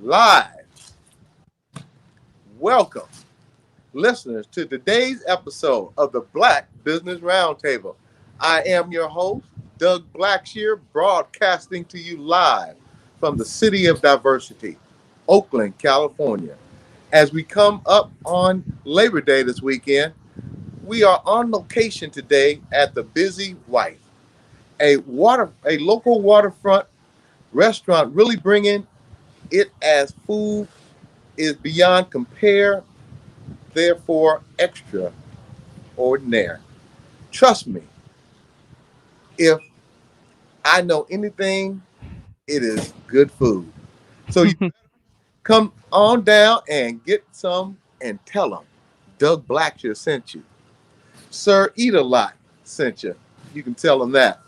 live. Welcome, listeners, to today's episode of the Black Business Roundtable. I am your host, Doug Blacksher, broadcasting to you live from the City of Diversity, Oakland, California. As we come up on Labor Day this weekend, we are on location today at the Busy Wife, a local waterfront restaurant, really bringing it as food is beyond compare, therefore extraordinary. Trust me, if I know anything, it is good food. So you come on down and get some and tell them Doug Blacksher sent you. Sir Eat a Lot sent you. You can tell them that.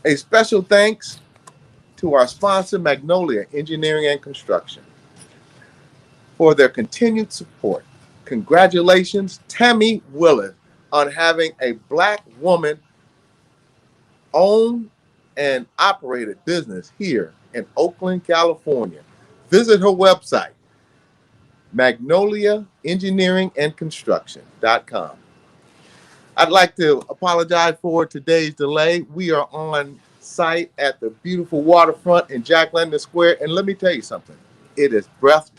A special thanks to our sponsor, Magnolia Engineering and Construction, for their continued support. Congratulations, Tammy Willis, on having a Black woman own and operated business here in Oakland, California. Visit her website, magnoliaengineeringandconstruction.com. I'd like to apologize for today's delay. We are on site at the beautiful waterfront in Jack London Square, and let me tell you something. It is breath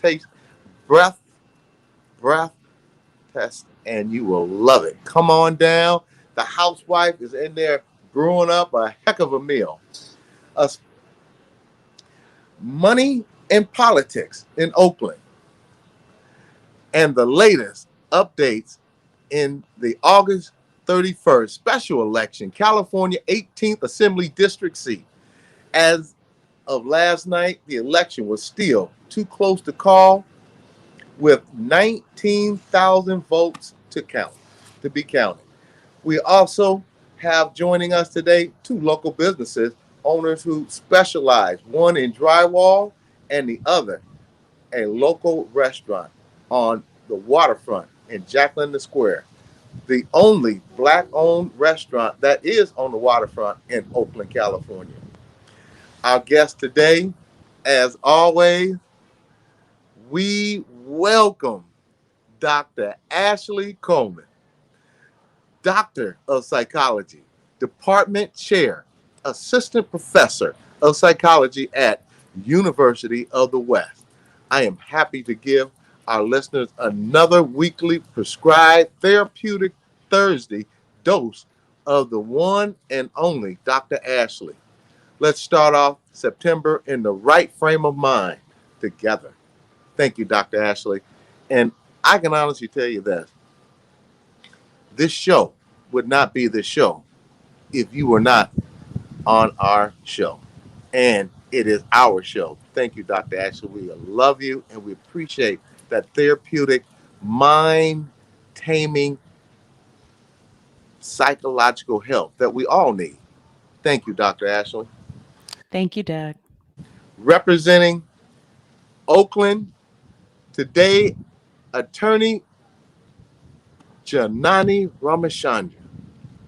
test, and you will love it. Come on down. The housewife is in there brewing up a heck of a meal. Money and politics in Oakland, and the latest updates in the August 31st special election, California 18th Assembly District seat. As of last night, the election was still too close to call, with 19,000 votes to be counted. We also have joining us today two local businesses, owners who specialize, one in drywall and the other a local restaurant on the waterfront in Jack London Square, the only Black-owned restaurant that is on the waterfront in Oakland, California. Our guest today, as always, we welcome Dr. Ashley Coleman, Doctor of Psychology, Department Chair, Assistant Professor of Psychology at University of the West. I am happy to give our listeners another weekly prescribed therapeutic Thursday dose of the one and only Dr. Ashley. Let's start off September in the right frame of mind together. Thank you, Dr. Ashley. And I can honestly tell you this show would not be this show if you were not on our show. And it is our show. Thank you, Dr. Ashley. We love you and we appreciate that therapeutic, mind-taming, psychological help that we all need. Thank you, Dr. Ashley. Thank you, Doug. Representing Oakland today, Attorney Janani Ramachandran,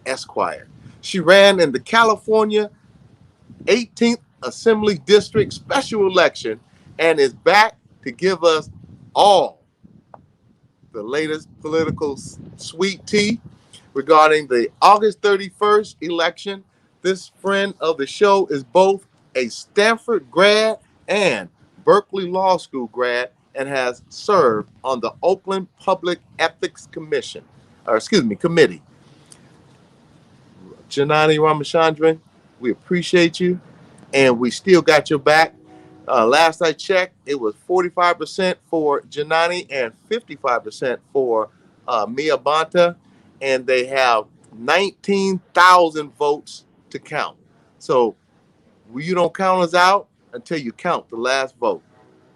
Esquire. She ran in the California 18th Assembly District special election and is back to give us all the latest political sweet tea regarding the August 31st election. This friend of the show is both a Stanford grad and Berkeley Law School grad and has served on the Oakland Public Ethics Committee. Janani Ramachandran, we appreciate you, and we still got your back. Last I checked, it was 45% for Janani and 55% for Mia Bonta, and they have 19,000 votes to count. So you don't count us out until you count the last vote.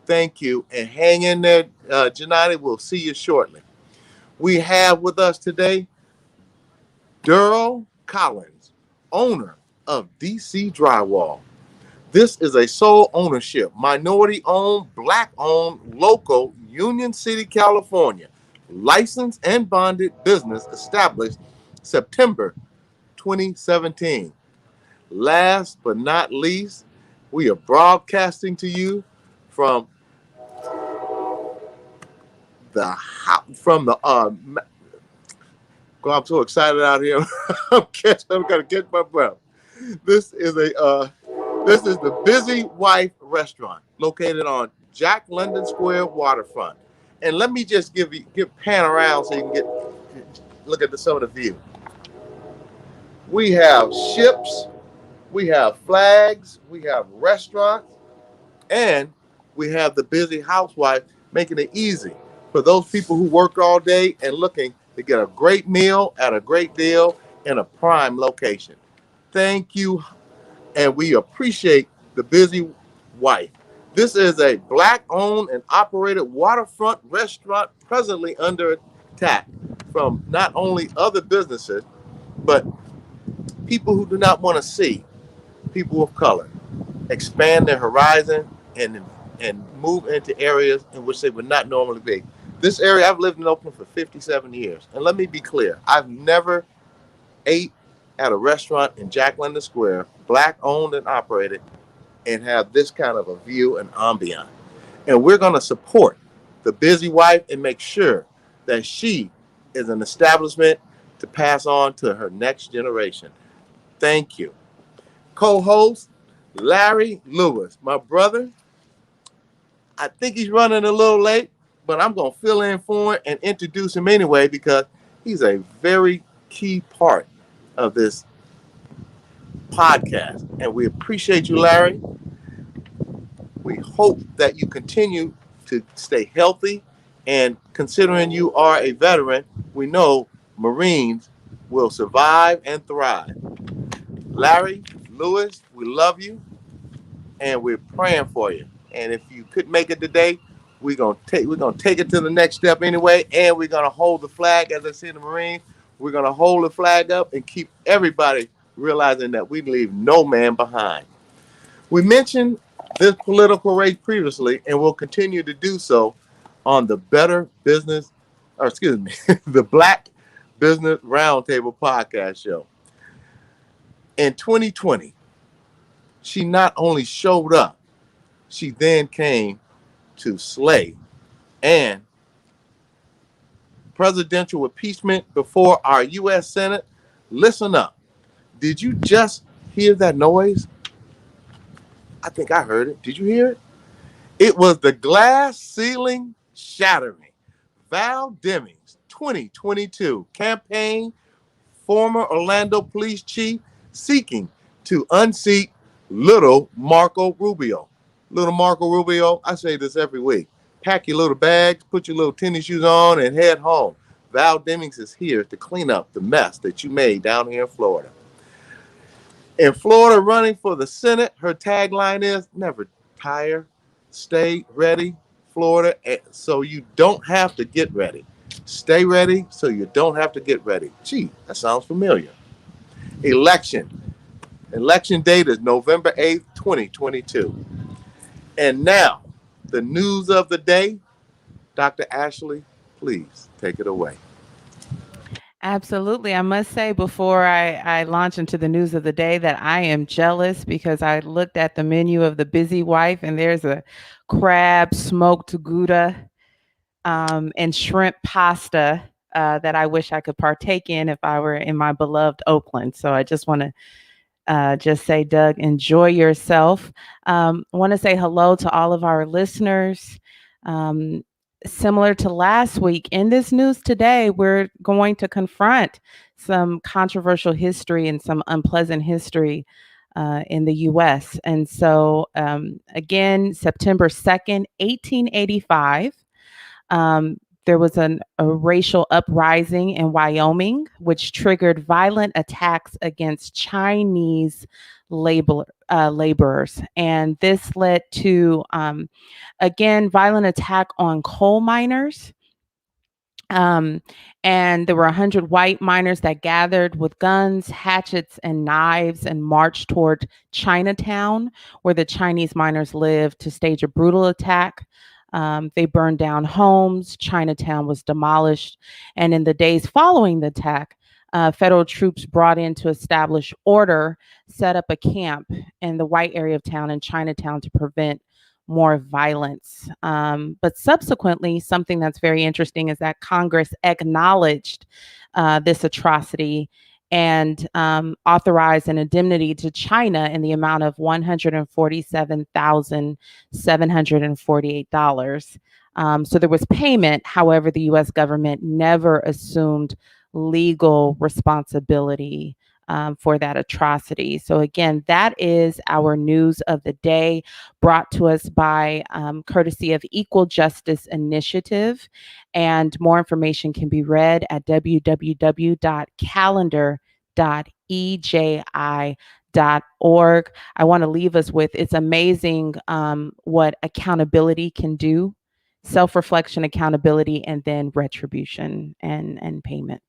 Thank you, and hang in there, Janani. We'll see you shortly. We have with us today Daryl Collins, owner of DC Drywall. This is a sole ownership, minority-owned, Black-owned, local, Union City, California, licensed and bonded business established September 2017. Last but not least, We are broadcasting to you from God, I'm so excited out here. I'm gonna catch my breath. This is the Busy Wife Restaurant located on Jack London Square waterfront. And let me just give pan around so you can look at some of the view. We have ships, we have flags, we have restaurants, and we have the busy housewife making it easy for those people who work all day and looking to get a great meal at a great deal in a prime location. Thank you, and we appreciate the Busy Wife. This is a Black-owned and operated waterfront restaurant presently under attack from not only other businesses, but people who do not want to see people of color expand their horizon and move into areas in which they would not normally be. This area, I've lived in Oakland for 57 years. And let me be clear, I've never ate at a restaurant in Jack London Square, Black owned and operated, and have this kind of a view and ambiance. And we're going to support the Busy Wife and make sure that she is an establishment to pass on to her next generation. Thank you. Co-host, Larry Lewis, my brother. I think he's running a little late, but I'm going to fill in for him and introduce him anyway because he's a very key part of this podcast. And we appreciate you, Larry. We hope that you continue to stay healthy. And considering you are a veteran, we know Marines will survive and thrive. Larry Lewis, we love you, and we're praying for you. And if you couldn't make it today, we're gonna take it to the next step anyway, and we're gonna hold the flag, as I said in the Marines. We're gonna hold the flag up and keep everybody realizing that we leave no man behind. We mentioned this political race previously, and we'll continue to do so on the the Black Business Roundtable podcast show. In 2020, she not only showed up, she then came to slay. And presidential impeachment before our U.S. Senate, listen up. Did you just hear that noise? I think I heard it. Did you hear it? It was the glass ceiling shattering. Val Demings, 2022 campaign, former Orlando police chief, seeking to unseat little Marco Rubio. Little Marco Rubio, I say this every week. Pack your little bags, put your little tennis shoes on, and head home. Val Demings is here to clean up the mess that you made down here in Florida. In Florida, running for the Senate, her tagline is, never tire, stay ready, Florida, so you don't have to get ready. Stay ready so you don't have to get ready. Gee, that sounds familiar. Election date is November 8th, 2022. And now, the news of the day. Dr. Ashley, please take it away. Absolutely. I must say before I launch into the news of the day that I am jealous because I looked at the menu of the Busy Wife and there's a crab smoked Gouda and shrimp pasta that I wish I could partake in if I were in my beloved Oakland. So I just want to just say, Doug, enjoy yourself. I want to say hello to all of our listeners. Similar to last week, in this news today, we're going to confront some controversial history and some unpleasant history in the U.S. And so, again, September 2nd, 1885, there was a racial uprising in Wyoming, which triggered violent attacks against Chinese laborers. And this led to, again, violent attack on coal miners. And there were 100 white miners that gathered with guns, hatchets, and knives and marched toward Chinatown, where the Chinese miners lived, to stage a brutal attack. They burned down homes. Chinatown was demolished. And in the days following the attack, federal troops brought in to establish order set up a camp in the white area of town in Chinatown to prevent more violence. But subsequently, something that's very interesting is that Congress acknowledged this atrocity and authorized an indemnity to China in the amount of $147,748. So there was payment. However, the US government never assumed legal responsibility for that atrocity. So, again, that is our news of the day, brought to us by courtesy of Equal Justice Initiative. And more information can be read at www.calendar.eji.org. I want to leave us with, it's amazing what accountability can do: self-reflection, accountability, and then retribution and payment.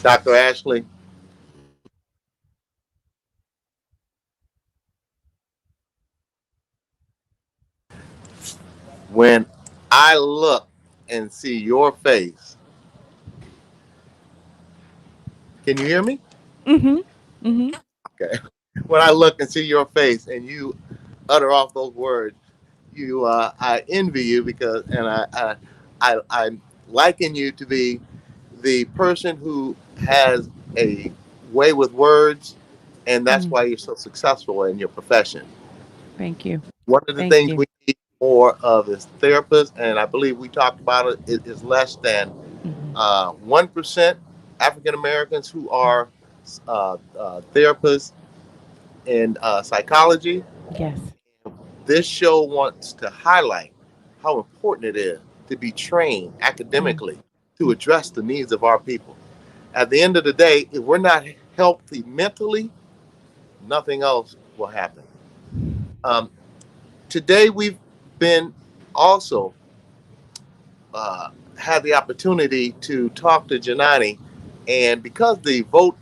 Dr. Ashley. When I look and see your face, can you hear me? Mm-hmm. Mm-hmm. Okay. When I look and see your face and you utter off those words, I envy you because, and I liken you to be the person who has a way with words, and that's why you're so successful in your profession. Thank you. One of the Thank things you. we need more of as therapists, and I believe we talked about it, is less than 1% African Americans who are therapists in psychology. Yes. This show wants to highlight how important it is to be trained academically to address the needs of our people. At the end of the day, if we're not healthy mentally, nothing else will happen. Um, Today, we've been also had the opportunity to talk to Janani, and because the vote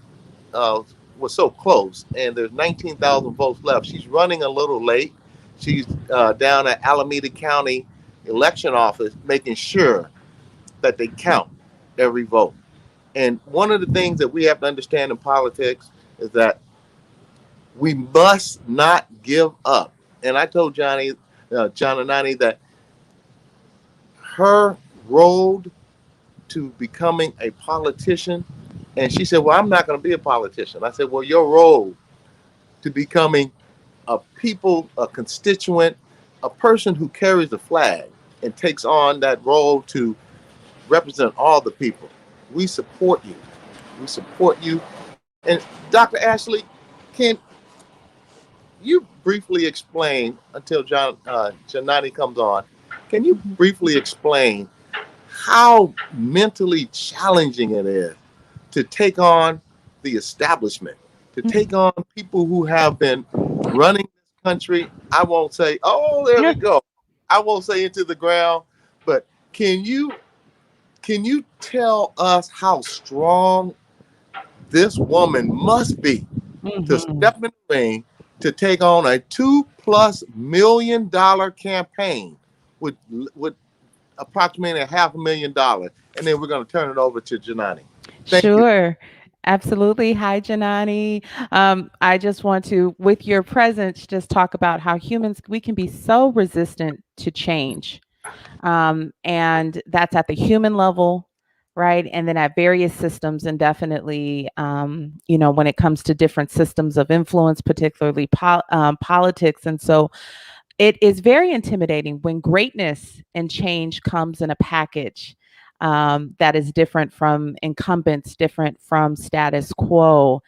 uh, was so close, and there's 19,000 votes left, she's running a little late. She's down at Alameda County election office making sure that they count every vote. And one of the things that we have to understand in politics is that we must not give up. And I told Janani, that her road to becoming a politician, and she said, well, I'm not going to be a politician. I said, well, your road to becoming a constituent, a person who carries the flag and takes on that role to represent all the people. We support you. We support you. And Dr. Ashley, can you briefly explain, until Janani comes on, can you briefly explain how mentally challenging it is to take on the establishment, to take on people who have been running this country? I won't say, oh, there we go. I won't say into the ground, but can you tell us how strong this woman must be to step in the ring to take on a $2+ million campaign with approximately $500,000, and then we're going to turn it over to Janani. Thank you. Sure. Absolutely. Hi, Janani. I just want to, with your presence, just talk about how humans, we can be so resistant to change. And that's at the human level, right? And then at various systems, and definitely, when it comes to different systems of influence, particularly politics. And so it is very intimidating when greatness and change comes in a package that is different from incumbents, different from status quo.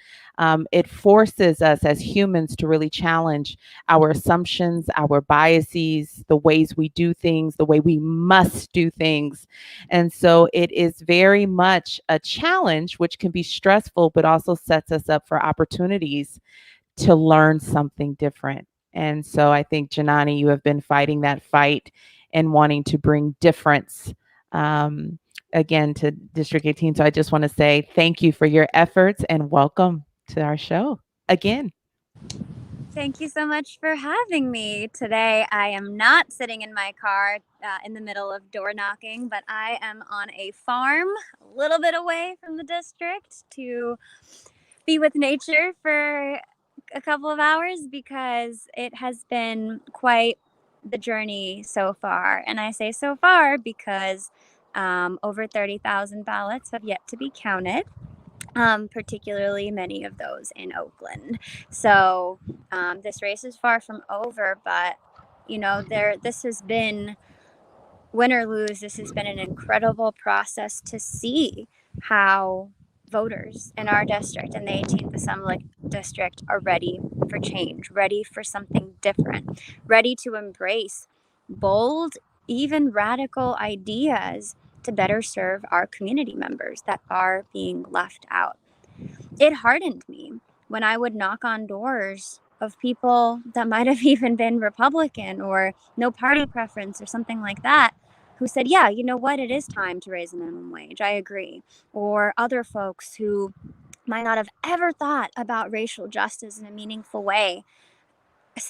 It forces us as humans to really challenge our assumptions, our biases, the ways we do things, the way we must do things. And so it is very much a challenge, which can be stressful, but also sets us up for opportunities to learn something different. And so I think, Janani, you have been fighting that fight and wanting to bring difference again to District 18. So I just want to say thank you for your efforts and welcome to our show again. Thank you so much for having me today. I am not sitting in my car in the middle of door knocking, but I am on a farm a little bit away from the district to be with nature for a couple of hours because it has been quite the journey so far. And I say so far because over 30,000 ballots have yet to be counted. Particularly many of those in Oakland. So this race is far from over, but this has been, win or lose, this has been an incredible process to see how voters in our district and the 18th Assembly District are ready for change, ready for something different, ready to embrace bold, even radical ideas to better serve our community members that are being left out. It hardened me when I would knock on doors of people that might have even been Republican or no party preference or something like that, who said, yeah, you know what, it is time to raise the minimum wage. I agree. Or other folks who might not have ever thought about racial justice in a meaningful way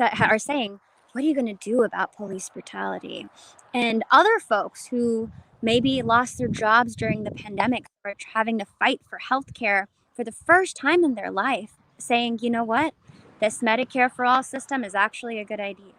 are saying, what are you going to do about police brutality? And other folks who maybe lost their jobs during the pandemic or having to fight for healthcare for the first time in their life, saying, you know what, this Medicare for all system is actually a good idea.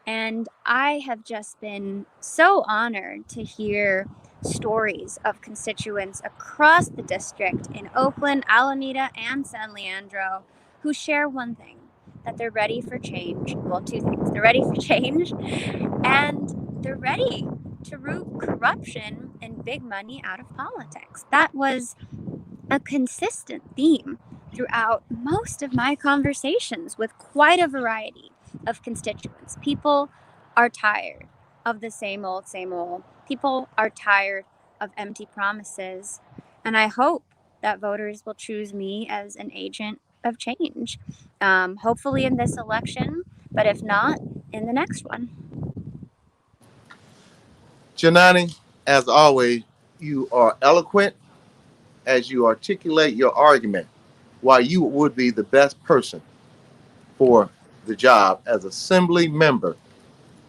And I have just been so honored to hear stories of constituents across the district in Oakland, Alameda, and San Leandro who share one thing, that they're ready for change. Well, two things. They're ready for change and they're ready to root corruption and big money out of politics. That was a consistent theme throughout most of my conversations with quite a variety of constituents. People are tired of the same old, same old. People are tired of empty promises. And I hope that voters will choose me as an agent of change. Hopefully in this election, but if not, in the next one. Janani, as always, you are eloquent as you articulate your argument, why you would be the best person for the job as Assembly Member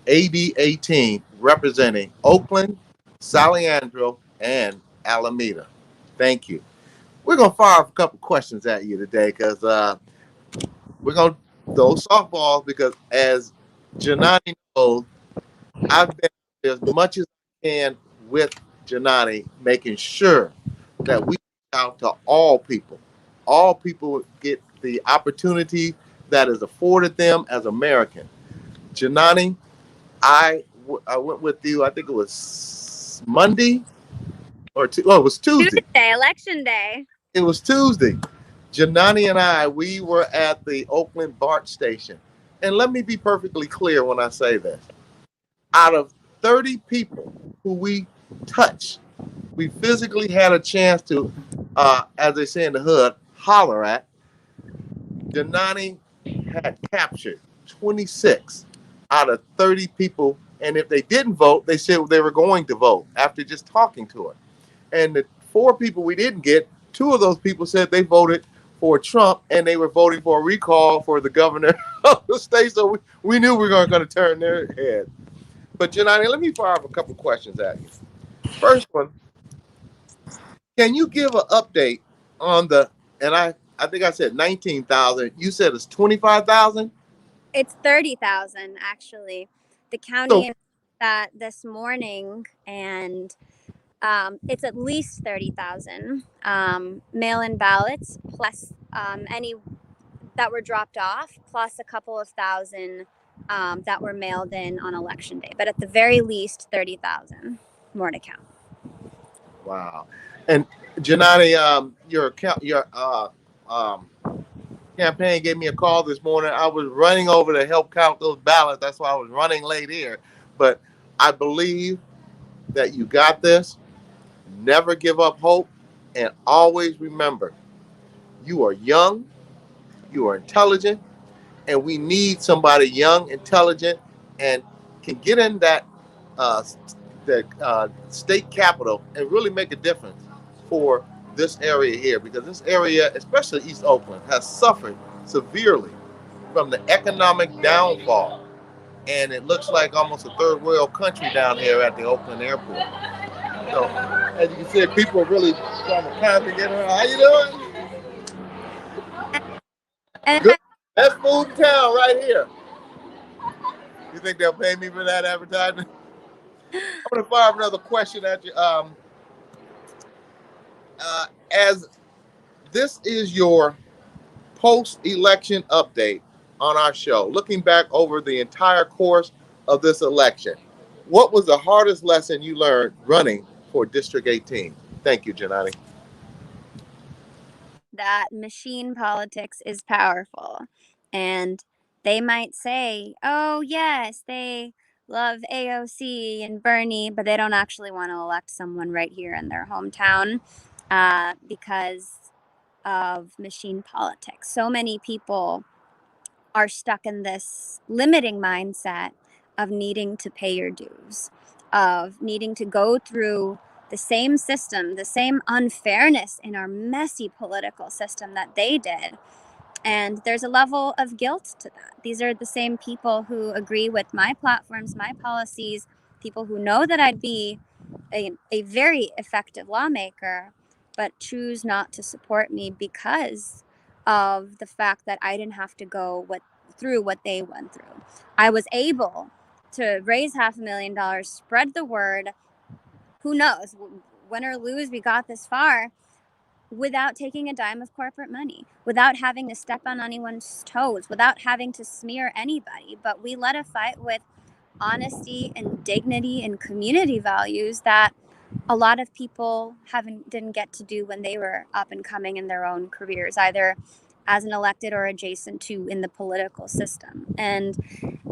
AB 18 representing Oakland, San Leandro, and Alameda. Thank you. We're going to fire a couple questions at you today because we're going to throw softballs because as Janani knows, I've been as much as I can with Janani, making sure that we reach out to all people. All people get the opportunity that is afforded them as Americans. Janani, I went with you, I think it was Monday or it was Tuesday. Election day. It was Tuesday. Janani and I, we were at the Oakland BART station. And let me be perfectly clear when I say this. Out of 30 people who we touched, we physically had a chance to, as they say in the hood, holler at. Janani had captured 26 out of 30 people. And if they didn't vote, they said they were going to vote after just talking to her. And the 4 people we didn't get, 2 of those people said they voted for Trump and they were voting for a recall for the governor of the state. So we knew we were going to turn their head. But Janani, let me fire up a couple questions at you. First one, can you give an update on and I think I said 19,000. You said it's 25,000? It's 30,000, actually. The county that this morning, and it's at least 30,000 mail-in ballots, plus any that were dropped off, plus a couple of thousand that were mailed in on election day. But at the very least, 30,000 more to count. Wow. And Janani, your campaign gave me a call this morning. I was running over to help count those ballots. That's why I was running late here. But I believe that you got this. Never give up hope. And always remember, you are young, you are intelligent, and we need somebody young, intelligent, and can get in that state capitol and really make a difference for this area here, because this area, especially East Oakland, has suffered severely from the economic downfall and it looks like almost a third world country down here at the Oakland airport. So, as you can see, people are really trying to congregate around. How you doing? And Good. Best food in town right here. You think they'll pay me for that advertisement? I'm going to fire another question at you. As this is your post-election update on our show, looking back over the entire course of this election, what was the hardest lesson you learned running for District 18? Thank you, Janani. that machine politics is powerful. And they might say, oh, yes, they love AOC and Bernie, but they don't actually want to elect someone right here in their hometown because of machine politics. So many people are stuck in this limiting mindset of needing to pay your dues, of needing to go through the same system, the same unfairness in our messy political system that they did. And there's a level of guilt to that. These are the same people who agree with my platforms, my policies, people who know that I'd be a very effective lawmaker, but choose not to support me because of the fact that I didn't have to go through what they went through. I was able to raise $500,000, spread the word. Who knows, win or lose, we got this far without taking a dime of corporate money, without having to step on anyone's toes, without having to smear anybody. But we led a fight with honesty and dignity and community values that a lot of people didn't get to do when they were up and coming in their own careers, either as an elected or adjacent to in the political system. And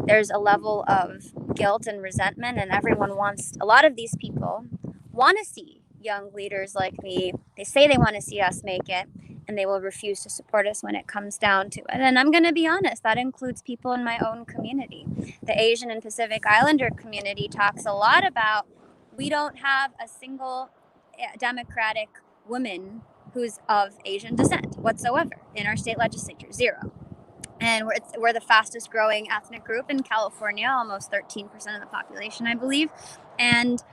there's a level of guilt and resentment, and a lot of these people want to see young leaders like me. They say they want to see us make it, and they will refuse to support us when it comes down to it. And I'm going to be honest, that includes people in my own community. The Asian and Pacific Islander community talks a lot about we don't have a single Democratic woman who's of Asian descent whatsoever in our state legislature, zero. And we're the fastest growing ethnic group in California, almost 13% of the population, I believe. And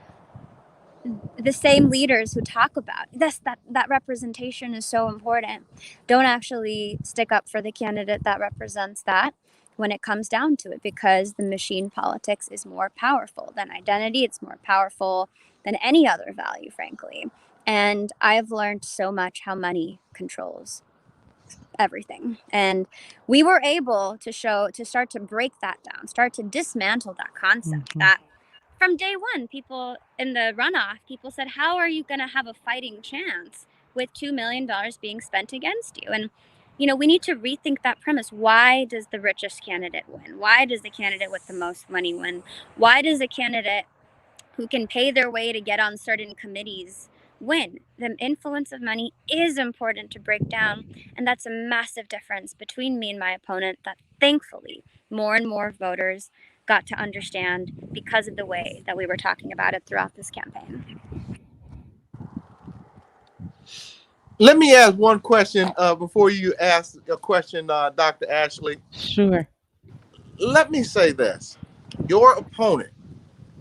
the same leaders who talk about this, that representation is so important, don't actually stick up for the candidate that represents that when it comes down to it, because the machine politics is more powerful than identity. It's more powerful than any other value, frankly. And I've learned so much how money controls everything. And we were able to start to break that down, start to dismantle that concept that from day one, people in the runoff, people said, how are you going to have a fighting chance with $2 million being spent against you? And, we need to rethink that premise. Why does the richest candidate win? Why does the candidate with the most money win? Why does a candidate who can pay their way to get on certain committees win? The influence of money is important to break down. And that's a massive difference between me and my opponent that thankfully more and more voters got to understand because of the way that we were talking about it throughout this campaign. Let me ask one question before you ask a question, Dr. Ashley. Sure. Let me say this. Your opponent,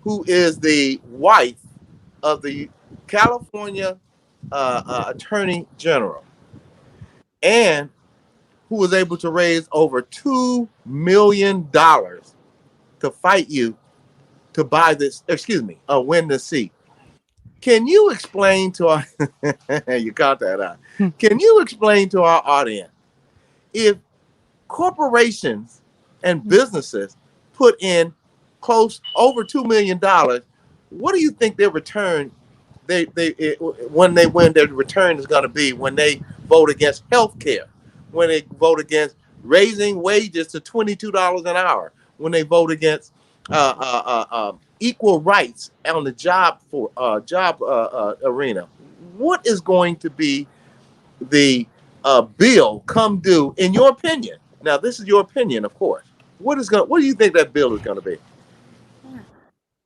who is the wife of the California Attorney General, and who was able to raise over $2 million to fight you to win the seat. Can you explain to our you caught that out? Can you explain to our audience, if corporations and businesses put in over $2 million, what do you think their return when they win, their return is going to be when they vote against health care, when they vote against raising wages to $22 an hour, when they vote against equal rights on the job arena? What is going to be the bill come due, in your opinion? Now, this is your opinion, of course. What do you think that bill is going to be?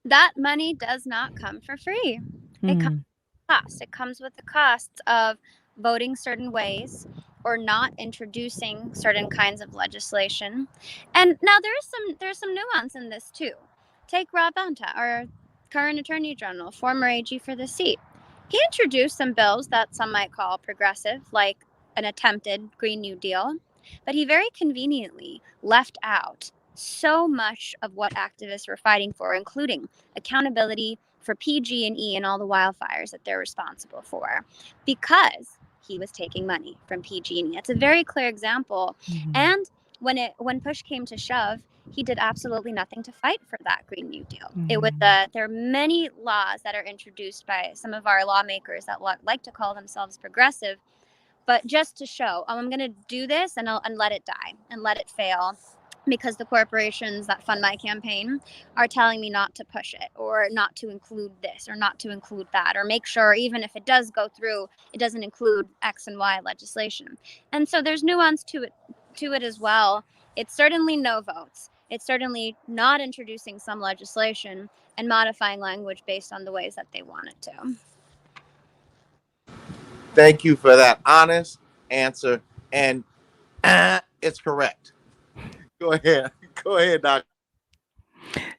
That money does not come for free. It comes with cost. It comes with the costs of voting certain ways, or not introducing certain kinds of legislation. And now there's some nuance in this too. Take Rob Bonta, our current Attorney General, former AG for the seat. He introduced some bills that some might call progressive, like an attempted Green New Deal, but he very conveniently left out so much of what activists were fighting for, including accountability for PG&E and all the wildfires that they're responsible for, because he was taking money from PG&E. That's a very clear example. Mhm. And when push came to shove, he did absolutely nothing to fight for that Green New Deal. It was there are many laws that are introduced by some of our lawmakers that like to call themselves progressive, but just to show, I'm going to do this and let it die and let it fail, because the corporations that fund my campaign are telling me not to push it, or not to include this, or not to include that, or make sure even if it does go through, it doesn't include X and Y legislation. And so there's nuance to it as well. It's certainly no votes. It's certainly not introducing some legislation and modifying language based on the ways that they want it to. Thank you for that honest answer. And it's correct. Go ahead. Go ahead, Doc.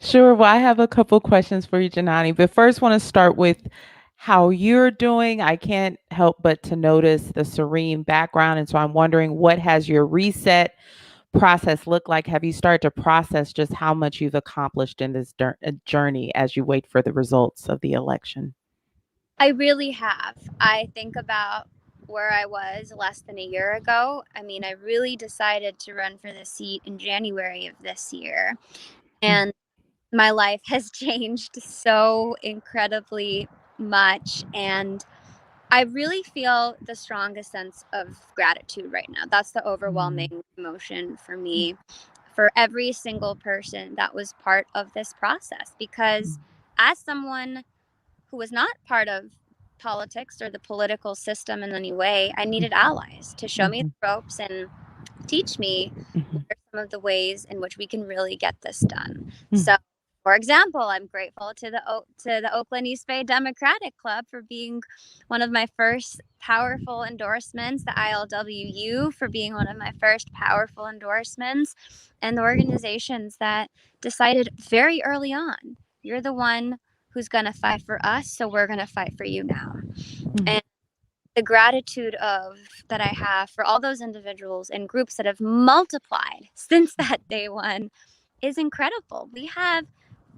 Sure. Well, I have a couple questions for you, Janani, but first want to start with how you're doing. I can't help but to notice the serene background. And so I'm wondering, what has your reset process look like? Have you started to process just how much you've accomplished in this journey as you wait for the results of the election? I really have. I think about where I was less than a year ago. I mean, I really decided to run for the seat in January of this year. And my life has changed so incredibly much. And I really feel the strongest sense of gratitude right now. That's the overwhelming emotion for me, for every single person that was part of this process. Because as someone who was not part of politics or the political system in any way, I needed allies to show me the ropes and teach me what are some of the ways in which we can really get this done. So, for example, I'm grateful to the Oakland East Bay Democratic Club for being one of my first powerful endorsements, the ILWU for being one of my first powerful endorsements, and the organizations that decided very early on, you're the one who's going to fight for us, so we're going to fight for you now. And the gratitude that I have for all those individuals and groups that have multiplied since that day one is incredible. We have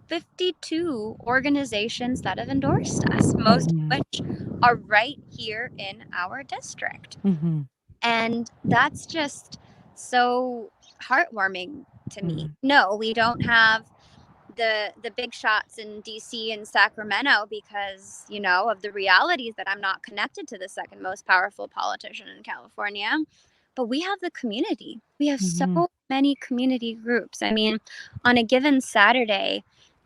52 organizations that have endorsed us, most of which are right here in our district. And that's just so heartwarming to me. No, we don't have the big shots in DC and Sacramento because, of the realities that I'm not connected to the second most powerful politician in California. But we have the community. We have so many community groups. I mean, on a given Saturday,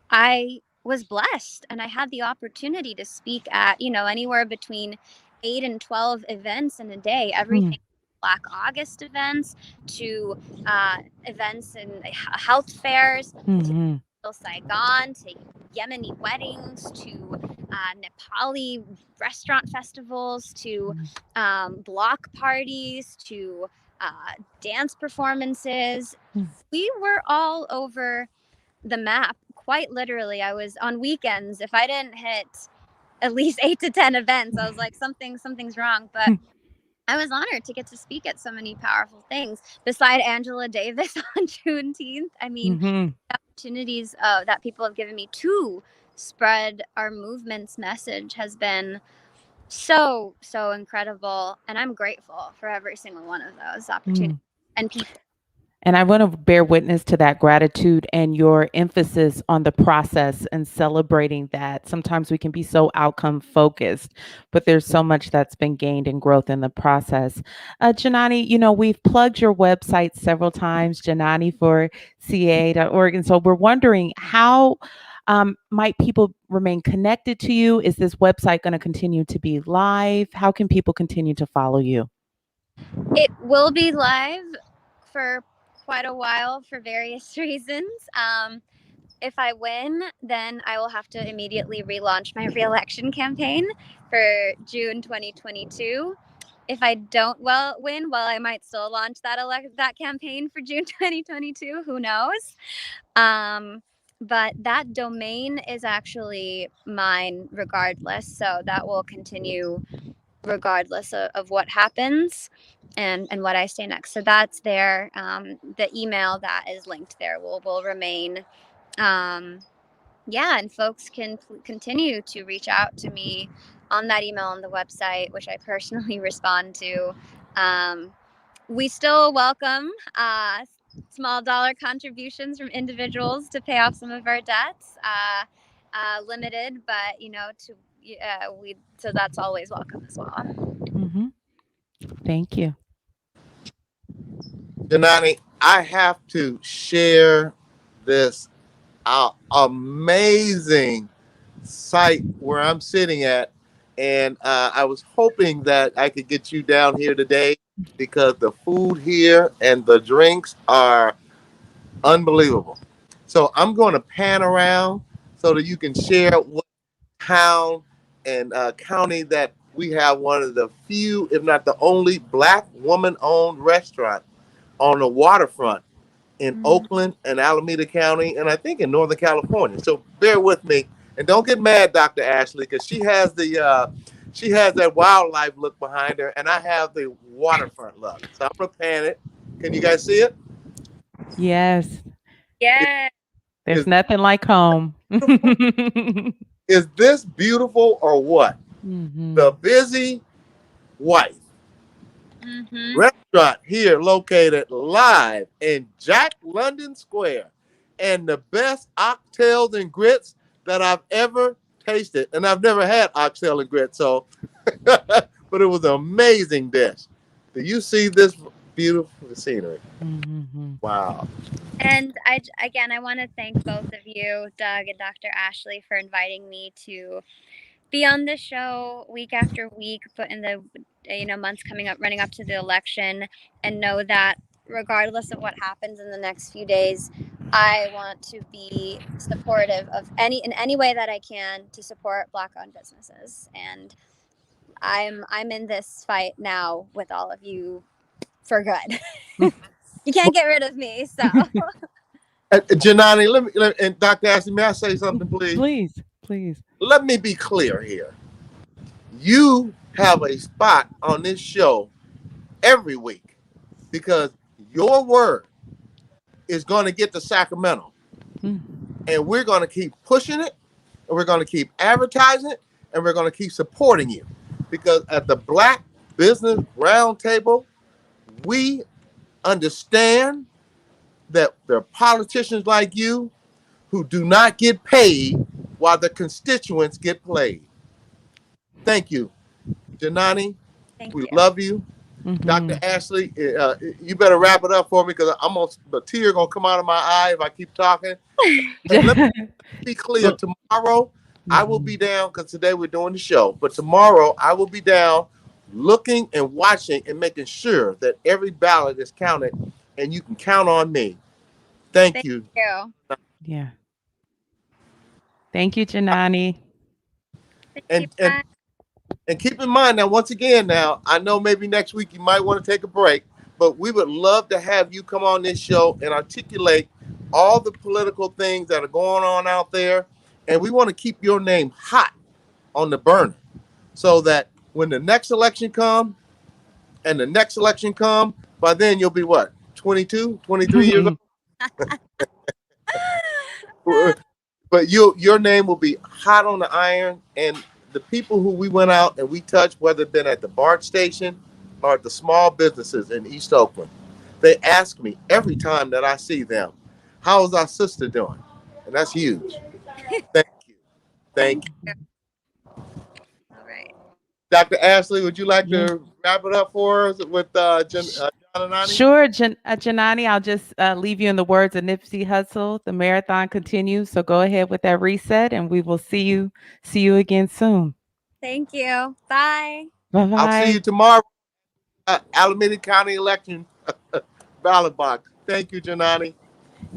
I was blessed and I had the opportunity to speak at, anywhere between 8 and 12 events in a day, everything Black August events to events in health fairs, to Saigon, to Yemeni weddings, to Nepali restaurant festivals, to block parties, to dance performances. We were all over the map, quite literally. I was on weekends. If I didn't hit at least 8 to 10 events, I was like, something's wrong. But I was honored to get to speak at so many powerful things. Beside Angela Davis on Juneteenth, I mean, opportunities that people have given me to spread our movement's message has been so incredible, and I'm grateful for every single one of those opportunities and people. And I want to bear witness to that gratitude and your emphasis on the process and celebrating that. Sometimes we can be so outcome focused, but there's so much that's been gained in growth in the process. Janani, we've plugged your website several times, Janani for CA.org. And so we're wondering, how might people remain connected to you? Is this website going to continue to be live? How can people continue to follow you? It will be live for quite a while for various reasons. If I win, then I will have to immediately relaunch my re-election campaign for June 2022. if I don't win, well, I might still launch that campaign for June 2022. Who knows? But that domain is actually mine regardless. So that will continue regardless of what happens and what I say next. So that's there. The email that is linked there will remain. Yeah, and folks can continue to reach out to me on that email on the website, which I personally respond to. We still welcome small dollar contributions from individuals to pay off some of our debts. Limited, but so that's always welcome as well. Mm-hmm. Thank you. Janani, I have to share this amazing site where I'm sitting at. And I was hoping that I could get you down here today because the food here and the drinks are unbelievable. So I'm going to pan around so that you can share what town and county that we have one of the few, if not the only, Black woman-owned restaurant on the waterfront in Oakland and Alameda County, and I think in Northern California. So bear with me, and don't get mad, Dr. Ashley, because she has that wildlife look behind her, and I have the waterfront look. So I'm gonna pan it. Can you guys see it? Yes. Yeah. There's nothing like home. Is this beautiful or what? Mm-hmm. The Busy Wife restaurant here located live in Jack London Square, and the best oxtails and grits that I've ever tasted. And I've never had oxtail and grits, so but it was an amazing dish. Do you see this beautiful scenery? Mm-hmm. Wow. And I want to thank both of you, Doug and Dr. Ashley, for inviting me to be on the show week after week, but in the months coming up, running up to the election, and know that regardless of what happens in the next few days, I want to be supportive of in any way that I can to support Black-owned businesses. And I'm in this fight now with all of you for good. You can't get rid of me, so. Janani, and Dr. Ashley, may I say something, please? Please. Let me be clear here. You have a spot on this show every week because your word is going to get to Sacramento. And we're going to keep pushing it, and we're going to keep advertising it, and we're going to keep supporting you. Because at the Black Business Roundtable, we understand that there are politicians like you who do not get paid while the constituents get played. Thank you, Janani. We love you. Mm-hmm. Dr. Ashley, you better wrap it up for me because the tear gonna come out of my eye if I keep talking. Let me be clear. Tomorrow, I will be down because today we're doing the show. But tomorrow, I will be down looking and watching and making sure that every ballot is counted, and you can count on me. Thank you. Yeah. Thank you, Janani. And keep in mind now, once again, now, I know maybe next week you might want to take a break, but we would love to have you come on this show and articulate all the political things that are going on out there. And we want to keep your name hot on the burner so that when the next election comes and the next election comes, by then you'll be what, 22, 23 years old? But your name will be hot on the iron, and the people who we went out and we touched, whether it's been at the BART station or at the small businesses in East Oakland, they ask me every time that I see them, how is our sister doing? And that's huge. Thank you. All right. Dr. Ashley, would you like to wrap it up for us with Janani? Sure, Janani. I'll just leave you in the words of Nipsey Hussle. The marathon continues, so go ahead with that reset, and we will see you again soon. Thank you. Bye. Bye-bye. I'll see you tomorrow. Alameda County election ballot box. Thank you, Janani.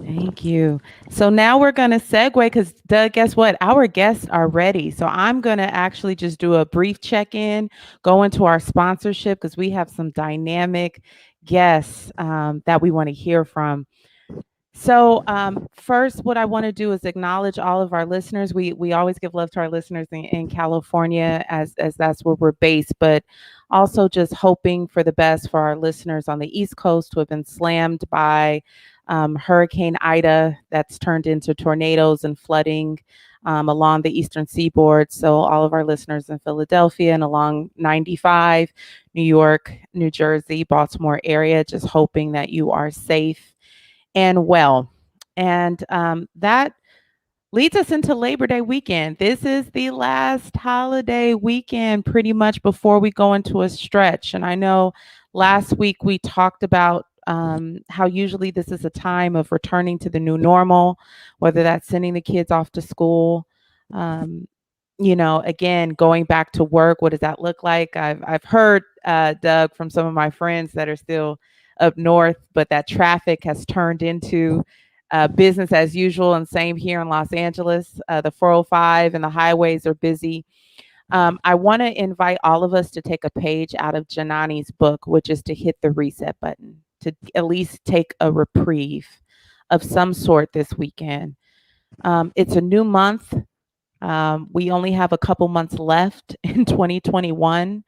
Thank you. So now we're going to segue because, Doug, guess what? Our guests are ready. So I'm going to actually just do a brief check in, go into our sponsorship because we have some dynamic guests that we want to hear from. So first, what I want to do is acknowledge all of our listeners. We always give love to our listeners in California as that's where we're based, but also just hoping for the best for our listeners on the East Coast who have been slammed by Hurricane Ida that's turned into tornadoes and flooding along the eastern seaboard. So all of our listeners in Philadelphia and along 95, New York, New Jersey, Baltimore area, just hoping that you are safe and well. And that leads us into Labor Day weekend. This is the last holiday weekend, pretty much before we go into a stretch. And I know last week we talked about how usually this is a time of returning to the new normal, whether that's sending the kids off to school. Again, going back to work, what does that look like? I've heard, Doug, from some of my friends that are still up north, but that traffic has turned into business as usual, and same here in Los Angeles. The 405 and the highways are busy. I want to invite all of us to take a page out of Janani's book, which is to hit the reset button, to at least take a reprieve of some sort this weekend. It's a new month. We only have a couple months left in 2021.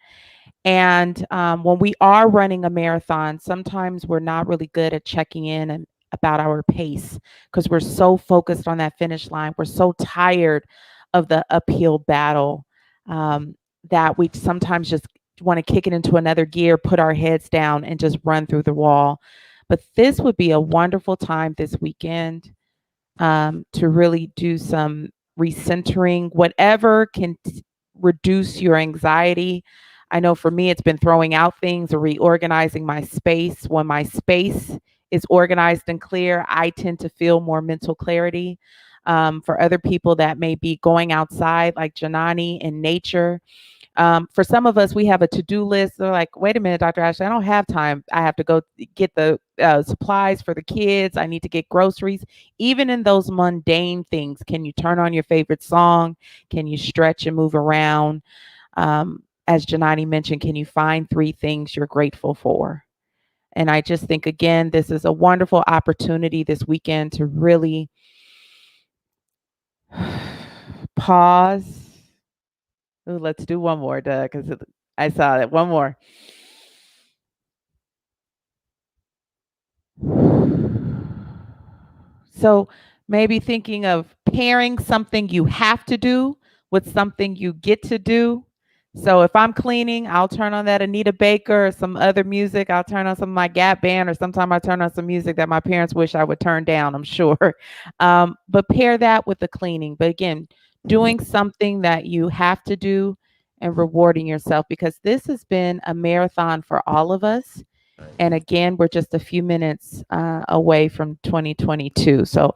And when we are running a marathon, sometimes we're not really good at checking in and about our pace because we're so focused on that finish line. We're so tired of the uphill battle that we sometimes just want to kick it into another gear, put our heads down, and just run through the wall. But this would be a wonderful time this weekend to really do some recentering, whatever can reduce your anxiety. I know for me, it's been throwing out things or reorganizing my space. When my space is organized and clear, I tend to feel more mental clarity. For other people, that may be going outside, like Janani, in nature. For some of us, we have a to-do list. They're like, wait a minute, Dr. Ashley, I don't have time. I have to go get the supplies for the kids. I need to get groceries. Even in those mundane things, can you turn on your favorite song? Can you stretch and move around? As Janani mentioned, can you find 3 things you're grateful for? And I just think, again, this is a wonderful opportunity this weekend to really pause. Ooh, let's do one more, Doug, because I saw it. One more. So maybe thinking of pairing something you have to do with something you get to do. So if I'm cleaning, I'll turn on that Anita Baker or some other music. I'll turn on some of my Gap band, or sometimes I turn on some music that my parents wish I would turn down, I'm sure. But pair that with the cleaning. But again, doing something that you have to do and rewarding yourself, because this has been a marathon for all of us. And again, we're just a few minutes away from 2022. So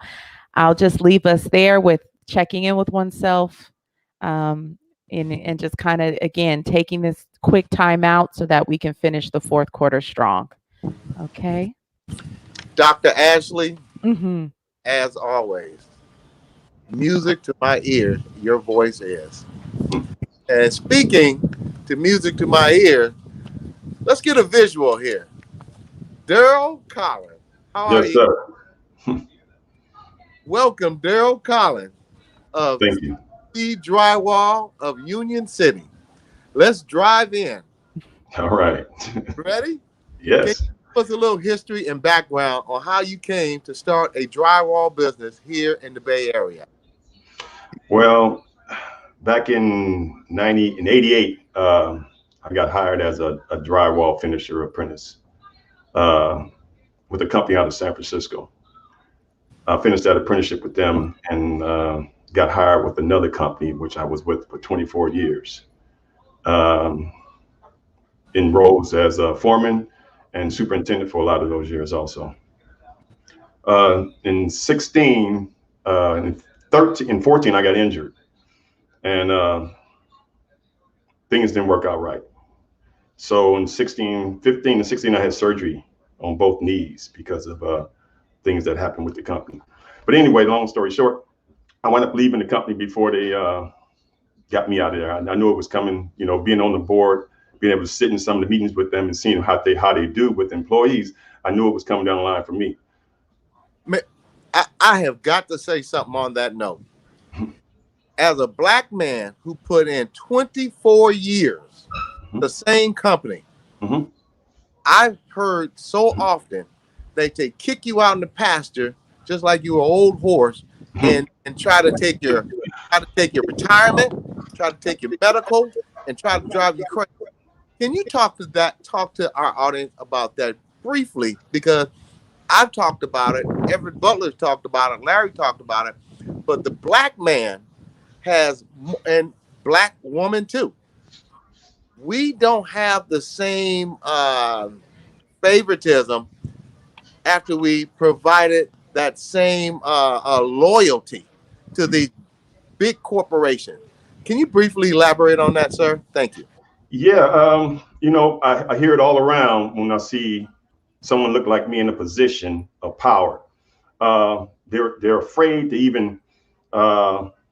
I'll just leave us there with checking in with oneself, and just kind of, again, taking this quick time out so that we can finish the fourth quarter strong. Okay. Dr. Ashley, Mm-hmm. as always, music to my ear, your voice is. And speaking to music to my ear, let's get a visual here. Daryl Collins, how are Yes, you? sir. Welcome, Daryl Collins of Thank you. Drywall of Union City. Let's drive in. All right. Ready? Can you Yes. give us a little history and background on how you came to start a drywall business here in the Bay Area? Well, back in 88, I got hired as a drywall finisher apprentice uh, with a company out of San Francisco. I finished that apprenticeship with them and got hired with another company, which I was with for 24 years, um, in roles as a foreman and superintendent for a lot of those years also. In 16, in 13, and 14, I got injured, and things didn't work out right. So in 15 and 16, I had surgery on both knees because of things that happened with the company. But anyway, long story short, I wound up leaving the company before they got me out of there. I knew it was coming, you know, being on the board, being able to sit in some of the meetings with them and seeing how they do with employees. I knew it was coming down the line for me. I have got to say something on that note. As a black man who put in 24 years, the same company, I've heard so often they kick you out in the pasture just like you were an old horse and try to take your retirement, try to take your medical, and try to drive you crazy. Can you talk to our audience about that briefly? Because I've talked about it, Everett Butler's talked about it, Larry talked about it, but the black man has, and black woman too, we don't have the same favoritism after we provided that same loyalty to the big corporation. Can you briefly elaborate on that, sir? Thank you. Yeah, you know, I hear it all around when I see someone look like me in a position of power. They're afraid to even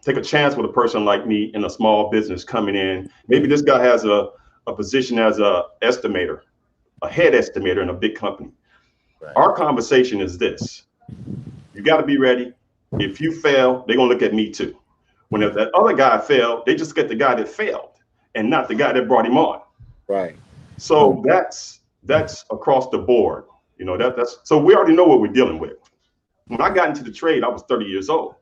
take a chance with a person like me in a small business coming in. Maybe this guy has a position as a estimator, a head estimator in a big company. Right. Our conversation is this: you got to be ready. If you fail, they're gonna look at me too. When if that other guy failed, they just get the guy that failed and not the guy that brought him on. Right. So that's across the board. You know, that's so we already know what we're dealing with. When I got into the trade, I was 30 years old.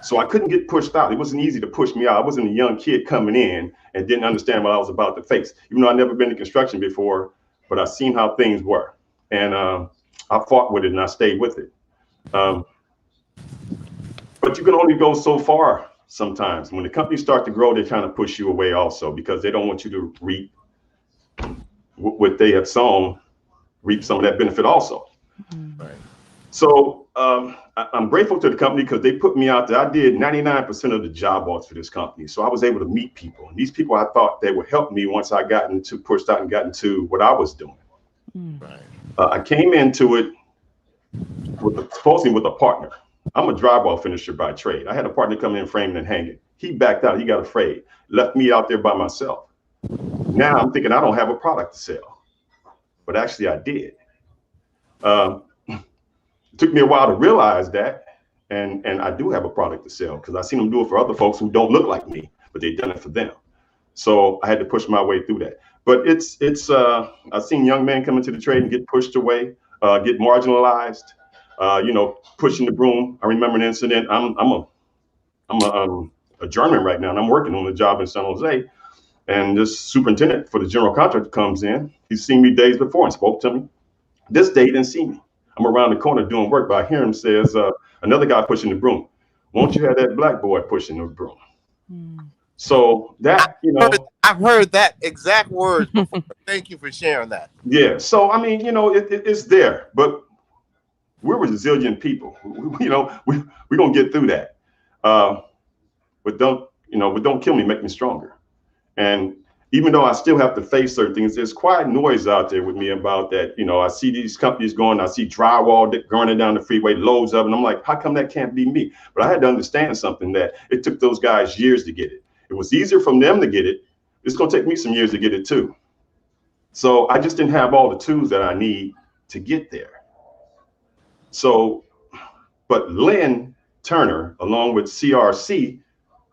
So I couldn't get pushed out. It wasn't easy to push me out. I wasn't a young kid coming in and didn't understand what I was about to face. Even though I'd never been in construction before, but I seen how things were. And I fought with it and I stayed with it. But you can only go so far sometimes. When the companies start to grow, they're trying to push you away also because they don't want you to reap what they have sown, reap some of that benefit also. Right. So I'm grateful to the company because they put me out there. I did 99% of the job offers for this company. So I was able to meet people. And these people, I thought they would help me once I got into, pushed out and got into what I was doing. Right. I came into it supposedly with a partner. I'm a drywall finisher by trade. I had a partner come in framing and hanging. He backed out. He got afraid, left me out there by myself. Now I'm thinking I don't have a product to sell, but actually I did. It took me a while to realize that, and I do have a product to sell because I've seen them do it for other folks who don't look like me, but they've done it for them. So I had to push my way through that. But I've seen young men come into the trade and get pushed away, get marginalized, you know, pushing the broom. I remember an incident. I'm a journeyman right now, and I'm working on a job in San Jose. And this superintendent for the general contractor comes in. He's seen me days before and spoke to me. This day he didn't see me. I'm around the corner doing work, but I hear him says, another guy pushing the broom. Won't you have that black boy pushing the broom? So that, you know. I've heard that exact word before. Thank you for sharing that. Yeah. So, I mean, you know, it's there, but we're resilient people. You know, we're going to get through that. But don't kill me, make me stronger. And even though I still have to face certain things, there's quiet noise out there with me about that. You know, I see these companies going, I see drywall going down the freeway, loads of it. And I'm like, how come that can't be me? But I had to understand something, that it took those guys years to get it. It was easier for them to get it. It's going to take me some years to get it too. So I just didn't have all the tools that I need to get there. So, but Lynn Turner, along with CRC,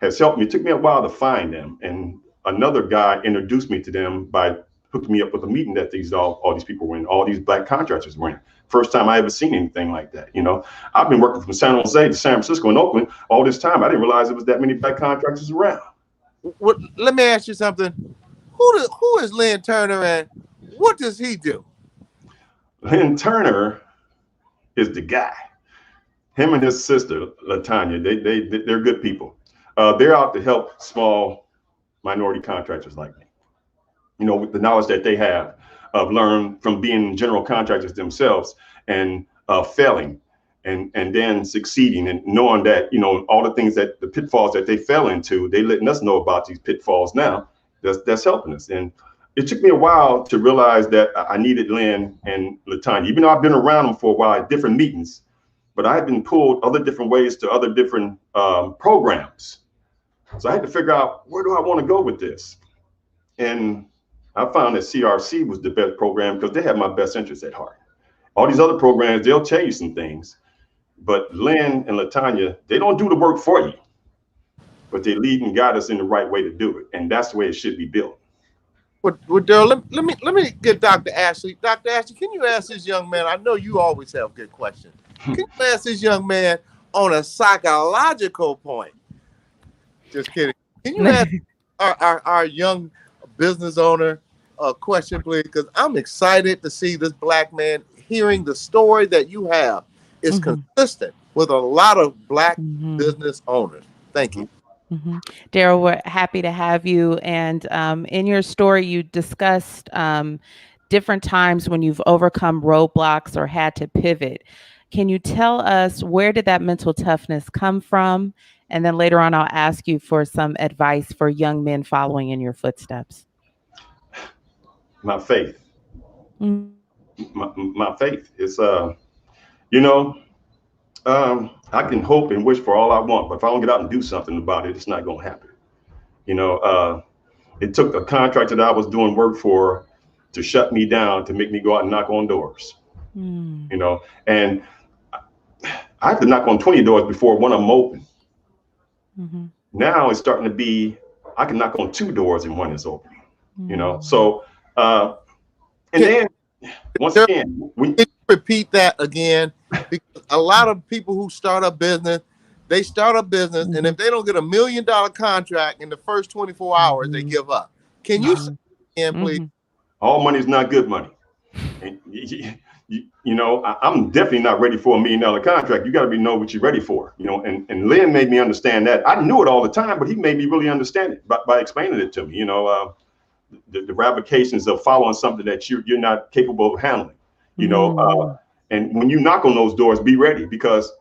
has helped me. It took me a while to find them. And another guy introduced me to them by hooking me up with a meeting that all these people were in, all these black contractors were in. First time I ever seen anything like that. You know, I've been working from San Jose to San Francisco and Oakland all this time. I didn't realize there was that many black contractors around. What? Let me ask you something. Who is Lynn Turner and what does he do? Lynn Turner is the guy. Him and his sister, LaTanya, they're good people. They're out to help small minority contractors like me. You know, with the knowledge that they have of learned from being general contractors themselves and failing and then succeeding and knowing that, you know, all the things that the pitfalls that they fell into, they letting us know about these pitfalls now. That's helping us. And, it took me a while to realize that I needed Lynn and LaTanya, even though I've been around them for a while at different meetings, but I had been pulled other different ways to other different programs. So I had to figure out, where do I want to go with this? And I found that CRC was the best program because they have my best interests at heart. All these other programs, they'll tell you some things, but Lynn and LaTanya, they don't do the work for you, but they lead and guide us in the right way to do it. And that's the way it should be built. Well, Daryl, let me get Dr. Ashley. Dr. Ashley, can you ask this young man? I know you always have good questions. Can you ask this young man on a psychological point? Just kidding. Can you ask our young business owner a question, please? Because I'm excited to see this Black man. Hearing the story that you have is consistent with a lot of Black business owners. Thank you. Daryl, we're happy to have you. And in your story, you discussed different times when you've overcome roadblocks or had to pivot. Can you tell us, where did that mental toughness come from? And then later on, I'll ask you for some advice for young men following in your footsteps. My faith. My faith is, you know, I can hope and wish for all I want, but if I don't get out and do something about it, it's not going to happen. You know, it took a contractor that I was doing work for to shut me down, to make me go out and knock on doors. You know, and I have to knock on 20 doors before one of them open. Now it's starting to be, I can knock on 2 doors and one is open. You know, so and then once again, can you repeat that again? Because a lot of people who start a business, they start a business, and if they don't get $1 million contract in the first 24 hours, they give up. Can you say again, please? All money is not good money. And you know, I'm definitely not ready for $1 million contract. You got to know what you're ready for. You know, and Lynn made me understand that. I knew it all the time, but he made me really understand it by explaining it to me. You know, the ramifications of following something that you're not capable of handling. You know, and when you knock on those doors, be ready, because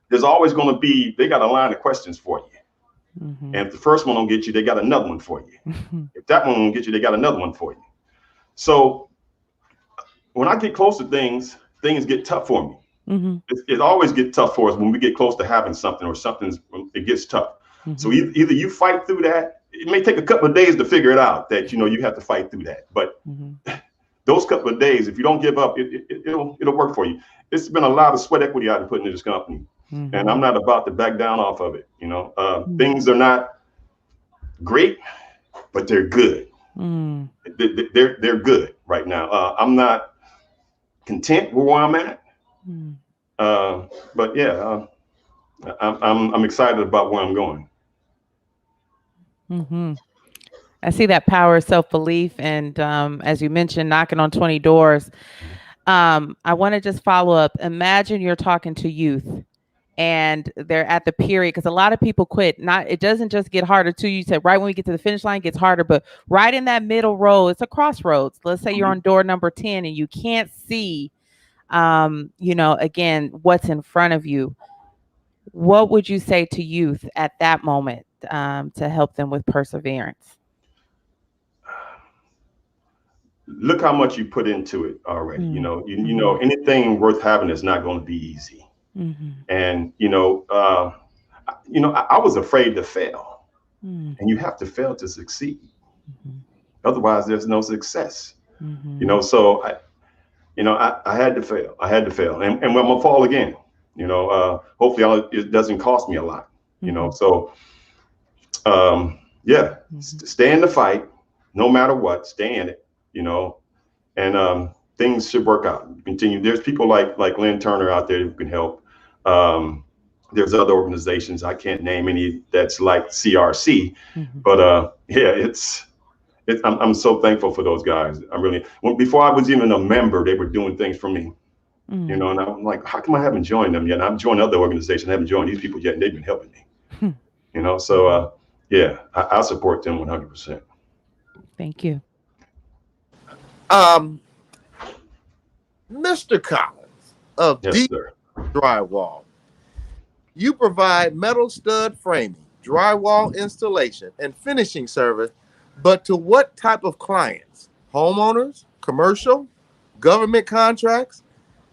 there's always going to be, they got a line of questions for you. And if the first one don't get you, they got another one for you. If that one won't get you, they got another one for you. So when I get close to things get tough for me. It always gets tough for us when we get close to having something, or it gets tough. So either you fight through that. It may take a couple of days to figure it out that, you know, you have to fight through that. But those couple of days, if you don't give up, it'll work for you. It's been a lot of sweat equity I've put into this company, and I'm not about to back down off of it. You know, things are not great, but they're good. They're good right now. I'm not content with where I'm at, but yeah, I'm excited about where I'm going. I see that power of self-belief, and as you mentioned, knocking on 20 doors. I want to just follow up. Imagine you're talking to youth and they're at the period, because a lot of people quit. It doesn't just get harder too. You said right when we get to the finish line, it gets harder, but right in that middle road, it's a crossroads. Let's say you're on door number 10 and you can't see, you know, again, what's in front of you. What would you say to youth at that moment to help them with perseverance? Look how much you put into it already. You know, you know, anything worth having is not going to be easy. And you know, I was afraid to fail, and you have to fail to succeed. Otherwise, there's no success. You know, so I had to fail. I had to fail, and I'm gonna fall again. You know, hopefully it doesn't cost me a lot. You know, so yeah, stay in the fight, no matter what. Stay in it. You know, and things should work out. Continue. There's people like Lynn Turner out there who can help. There's other organizations, I can't name any that's like CRC, but yeah, I'm so thankful for those guys. I really, before I was even a member, they were doing things for me. You know, and I'm like, how come I haven't joined them yet? I've joined other organizations, I haven't joined these people yet, and they've been helping me. You know, so yeah, I support them 100%. Thank you. Mr. Collins of Drywall, you provide metal stud framing, drywall installation, and finishing service, but to what type of clients? homeowners, commercial, government contracts?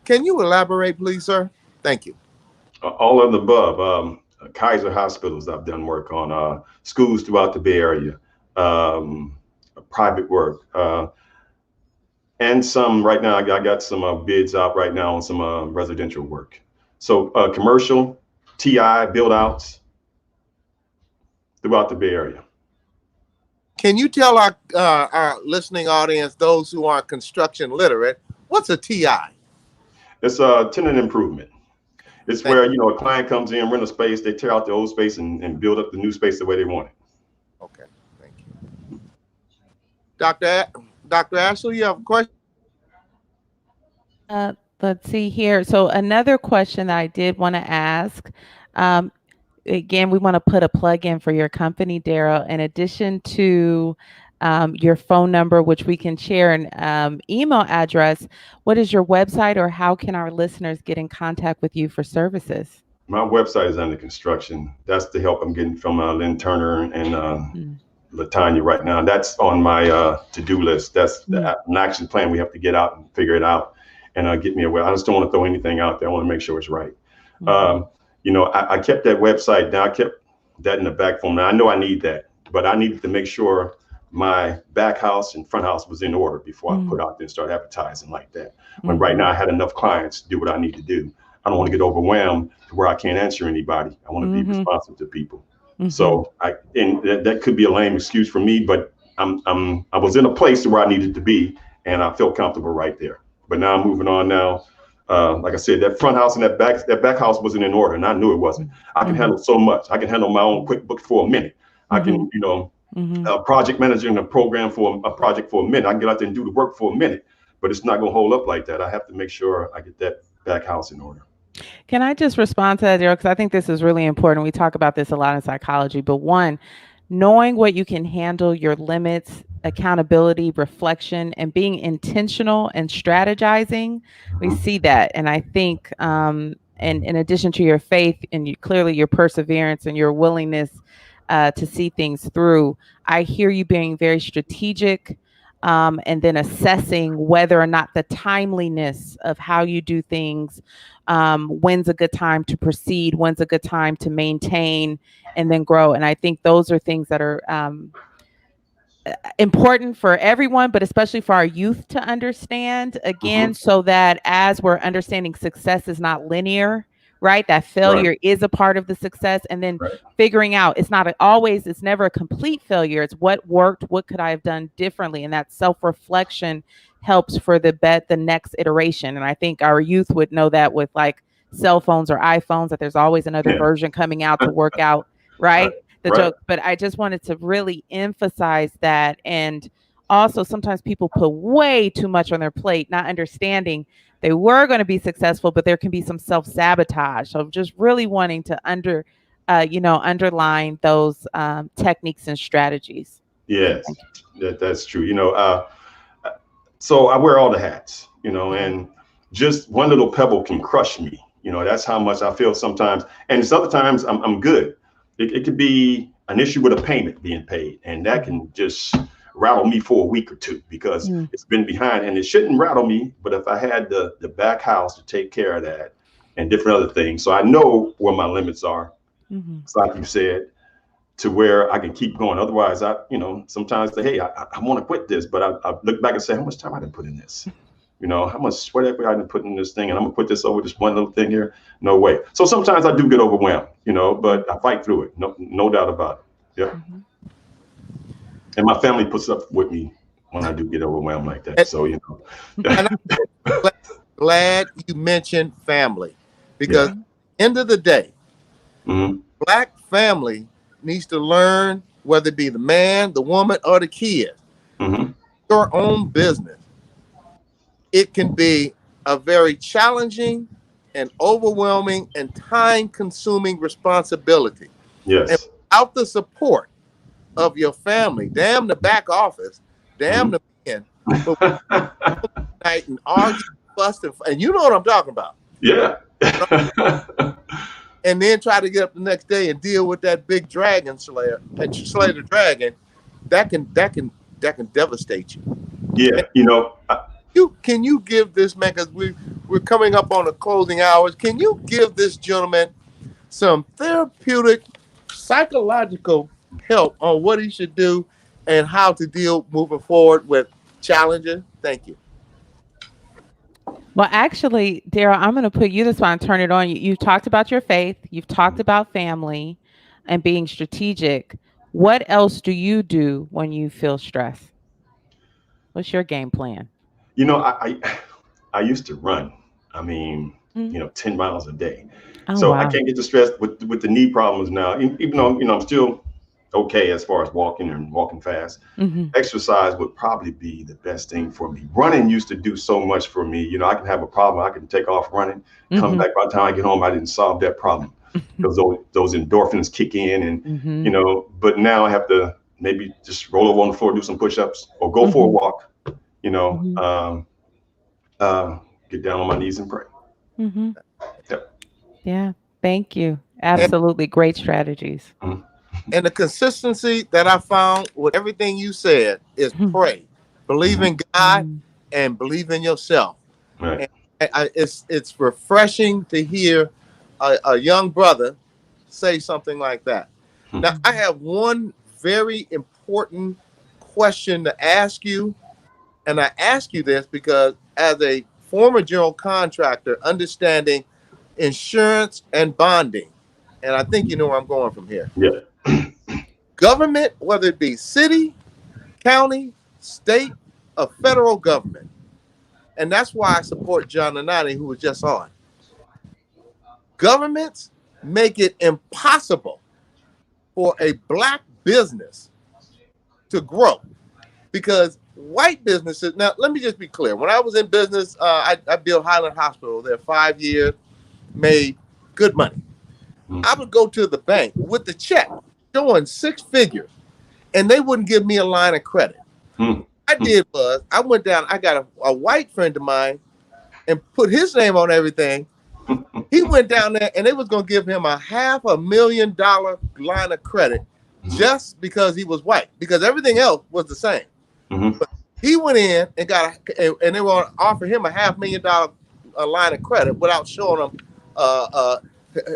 Can you elaborate, please, sir? Thank you. All of the above. Kaiser hospitals I've done work on, schools throughout the Bay Area, private work, and some right now. I got some bids out right now on some residential work. So commercial, TI, build outs throughout the Bay Area. Can you tell our listening audience, those who aren't construction literate, what's a TI? It's a tenant improvement. It's where, a client comes in, rent a space, they tear out the old space and build up the new space the way they want it. Okay, thank you. Dr. Ashley, you have a question? Let's see here. So another question that I did want to ask, again, we want to put a plug in for your company, Daryl, in addition to your phone number, which we can share, an email address. What is your website, or how can our listeners get in contact with you for services? My website is under construction. That's the help I'm getting from Lynn Turner and Latanya right now. That's on my to-do list. That's an action plan we have to get out and figure it out and get me away. I just don't want to throw anything out there. I want to make sure it's right. I kept that website down. I kept that in the back for me. I know I need that, but I needed to make sure my back house and front house was in order before I put out there and start advertising like that. When right now I had enough clients to do what I need to do. I don't want to get overwhelmed to where I can't answer anybody. I want to be responsive to people. So that could be a lame excuse for me, but I was in a place where I needed to be, and I felt comfortable right there. But now I'm moving on now. Like I said, that front house and that back house wasn't in order, and I knew it wasn't. I can handle so much. I can handle my own QuickBooks for a minute. I can, project managing a program for a project for a minute. I can get out there and do the work for a minute, but it's not going to hold up like that. I have to make sure I get that back house in order. Can I just respond to that, Daryl? Because I think this is really important. We talk about this a lot in psychology, but one, knowing what you can handle, your limits, accountability, reflection, and being intentional and strategizing, we see that. And I think, and in addition to your faith and clearly your perseverance and your willingness to see things through, I hear you being very strategic, and then assessing whether or not the timeliness of how you do things, when's a good time to proceed, when's a good time to maintain and then grow. And I think those are things that are important for everyone, but especially for our youth to understand, again, so that as we're understanding success is not linear, right? That failure is a part of the success, and then figuring out it's never a complete failure. It's what worked, what could I have done differently? And that self-reflection helps for the next iteration. And I think our youth would know that with like cell phones or iPhones, that there's always another version coming out to work out, right? The joke. But I just wanted to really emphasize that. And also sometimes people put way too much on their plate, not understanding they were going to be successful, but there can be some self-sabotage. So just really wanting to underline those techniques and strategies. Yes, that's true. So I wear all the hats, and just one little pebble can crush me. That's how much I feel sometimes. And some other times I'm good. It could be an issue with a payment being paid, and that can just rattle me for a week or two because it's been behind, and it shouldn't rattle me. But if I had the back house to take care of that and different other things, so I know where my limits are. It's like you said, to where I can keep going. Otherwise, sometimes say, hey, I want to quit this, but I look back and say, how much time I didn't put in this? How much sweat equity I didn't put in this thing, and I'm gonna put this over this one little thing here. No way. So sometimes I do get overwhelmed, but I fight through it. No doubt about it. Yeah. And my family puts up with me when I do get overwhelmed like that. So, And I'm glad you mentioned family, because at the end of the day, Black family needs to learn, whether it be the man, the woman, or the kid, your own business. It can be a very challenging and overwhelming and time-consuming responsibility. Yes. And without the support of your family, damn the back office, damn the men, but night and argue, fuss, and you know what I'm talking about. Yeah. And then try to get up the next day and deal with that big dragon slayer and slay the dragon. That can that can devastate you. Yeah, Can you give this man, because we're coming up on the closing hours, can you give this gentleman some therapeutic, psychological help on what he should do and how to deal moving forward with challenges? Thank you. Well, actually, Daryl, I'm going to put you this one and turn it on. You've talked about your faith. You've talked about family and being strategic. What else do you do when you feel stress? What's your game plan? I used to run. I mean, 10 miles a day. Oh, So wow. I can't get the stress with the knee problems now, even though, I'm still okay as far as walking and walking fast. Exercise would probably be the best thing for me. Running used to do so much for me. I can have a problem. I can take off running, come back. By the time I get home, I didn't solve that problem because those endorphins kick in and, but now I have to maybe just roll over on the floor, do some push-ups or go for a walk, get down on my knees and pray. Yep. Yeah. Thank you. Absolutely. Great strategies. And the consistency that I found with everything you said is pray, believe in God, and believe in yourself. Right. And it's refreshing to hear a young brother say something like that. Now, I have one very important question to ask you, and I ask you this because as a former general contractor, understanding insurance and bonding, and I think you know where I'm going from here. Yeah. Government, whether it be city, county, state, or federal government, and that's why I support John Janani, who was just on. Governments make it impossible for a black business to grow because white businesses. Now, let me just be clear. When I was in business, I built Highland Hospital there 5 years, made good money. I would go to the bank with the check showing 6 figures, and they wouldn't give me a line of credit. I did was I went down. I got a white friend of mine and put his name on everything. He went down there and they was going to give him a $500,000 line of credit just because he was white, because everything else was the same. But he went in and and they were going to offer him a $500,000 line of credit without showing him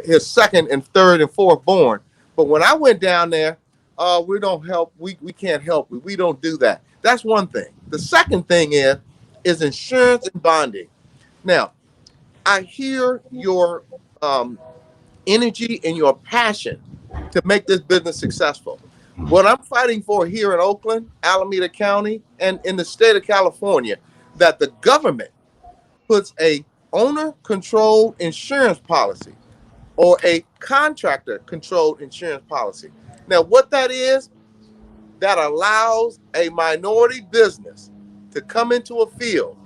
his second and third and fourth born. But when I went down there, we don't help. We can't help. We don't do that. That's one thing. The second thing is insurance and bonding. Now, I hear your energy and your passion to make this business successful. What I'm fighting for here in Oakland, Alameda County, and in the state of California, that the government puts a owner-controlled insurance policy or a contractor-controlled insurance policy. Now, what that is, that allows a minority business to come into a field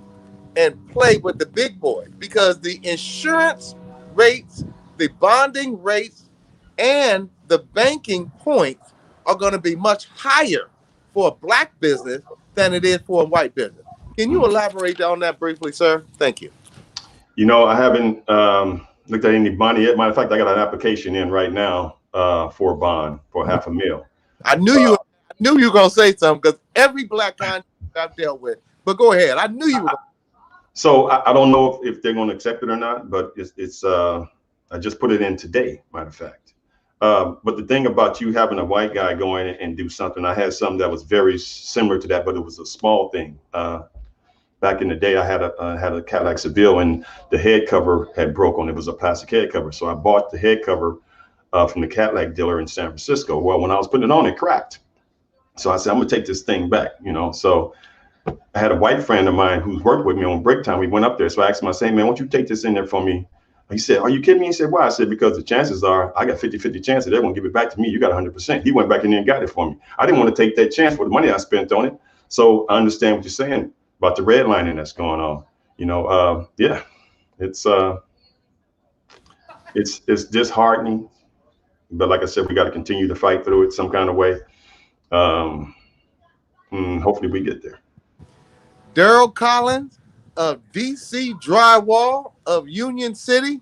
and play with the big boys, because the insurance rates, the bonding rates, and the banking points are going to be much higher for a black business than it is for a white business. Can you elaborate on that briefly, sir? Thank you. I haven't looked at any bond yet. Matter of fact, I got an application in right now for a bond for $500,000. I knew you were going to say something, because every black contractor I've dealt with. But go ahead. I knew you were. So I don't know if they're going to accept it or not, but it's I just put it in today, matter of fact. But the thing about you having a white guy go in and do something, I had something that was very similar to that, but it was a small thing. Back in the day, I had a Cadillac Seville, and the head cover had broke on. It was a plastic head cover. So I bought the head cover from the Cadillac dealer in San Francisco. Well, when I was putting it on, it cracked. So I said, I'm gonna take this thing back, So I had a white friend of mine who's worked with me on break time. We went up there. So I asked him, I said, man, why don't you take this in there for me? He said, are you kidding me? He said, why? I said, because the chances are I got 50-50 chances they're going to give it back to me. You got 100%. He went back in there and got it for me. I didn't want to take that chance for the money I spent on it. So I understand what you're saying about the redlining that's going on. Yeah, it's disheartening. But like I said, we got to continue to fight through it some kind of way. Hopefully we get there. Daryl Collins of DC Drywall of Union City.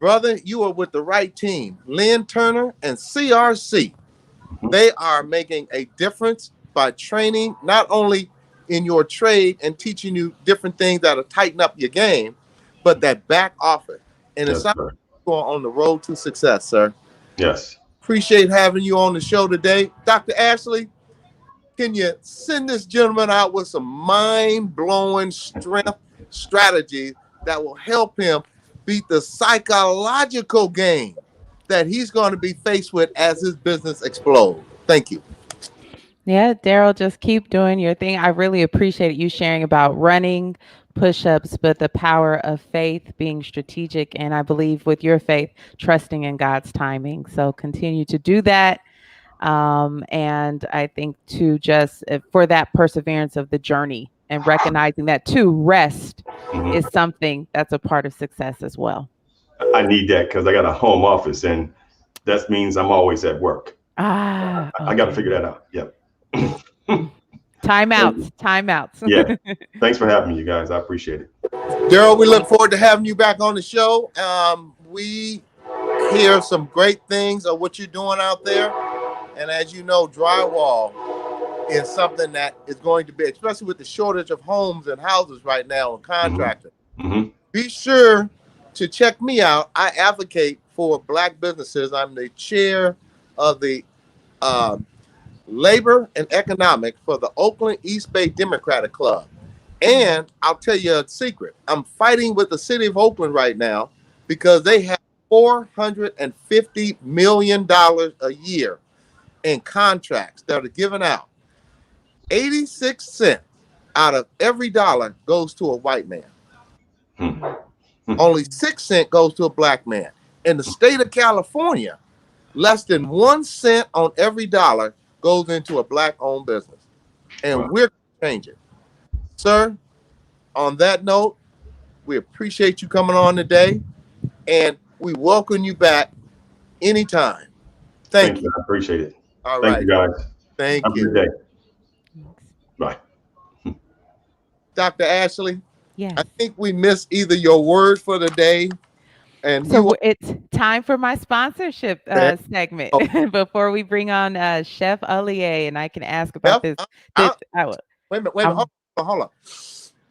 Brother, you are with the right team. Lynn Turner and CRC. They are making a difference by training not only in your trade and teaching you different things that'll tighten up your game, but that back office. And it's Yes, sir. going on the road to success, sir. Yes. Appreciate having you on the show today. Dr. Ashley, can you send this gentleman out with some mind-blowing strength strategies that will help him beat the psychological game that he's going to be faced with as his business explodes? Thank you. Yeah, Daryl, just keep doing your thing. I really appreciate you sharing about running, push-ups, but the power of faith, being strategic, and I believe with your faith, trusting in God's timing. So continue to do that. And I think to just for that perseverance of the journey and recognizing that too, rest is something that's a part of success as well. I need that because I got a home office, and that means I'm always at work. Okay. I got to figure that out. Yep. Timeouts. Yeah. Thanks for having me, you guys. I appreciate it. Daryl, we look forward to having you back on the show. We hear some great things of what you're doing out there. And as you know, drywall is something that is going to be, especially with the shortage of homes and houses right now and contractors. Be sure to check me out. I advocate for Black businesses. I'm the chair of the Labor and Economics for the Oakland East Bay Democratic Club. And I'll tell you a secret. I'm fighting with the city of Oakland right now because they have $450 million a year in contracts that are given out. 86 cents out of every dollar goes to a white man. Only 6 cents goes to a Black man. In the state of California, less than 1 cent on every dollar goes into a Black-owned business. And we're changing. Sir, on that note, we appreciate you coming on today, and we welcome you back anytime. Thank you. I appreciate it. All Thank right. you, guys. Thank Have you. a good day. Bye. Dr. Ashley, Yes. I think we missed either your word for the day, and so it's time for my sponsorship segment before we bring on Chef Alier, and I can ask about this. Wait a minute, hold on.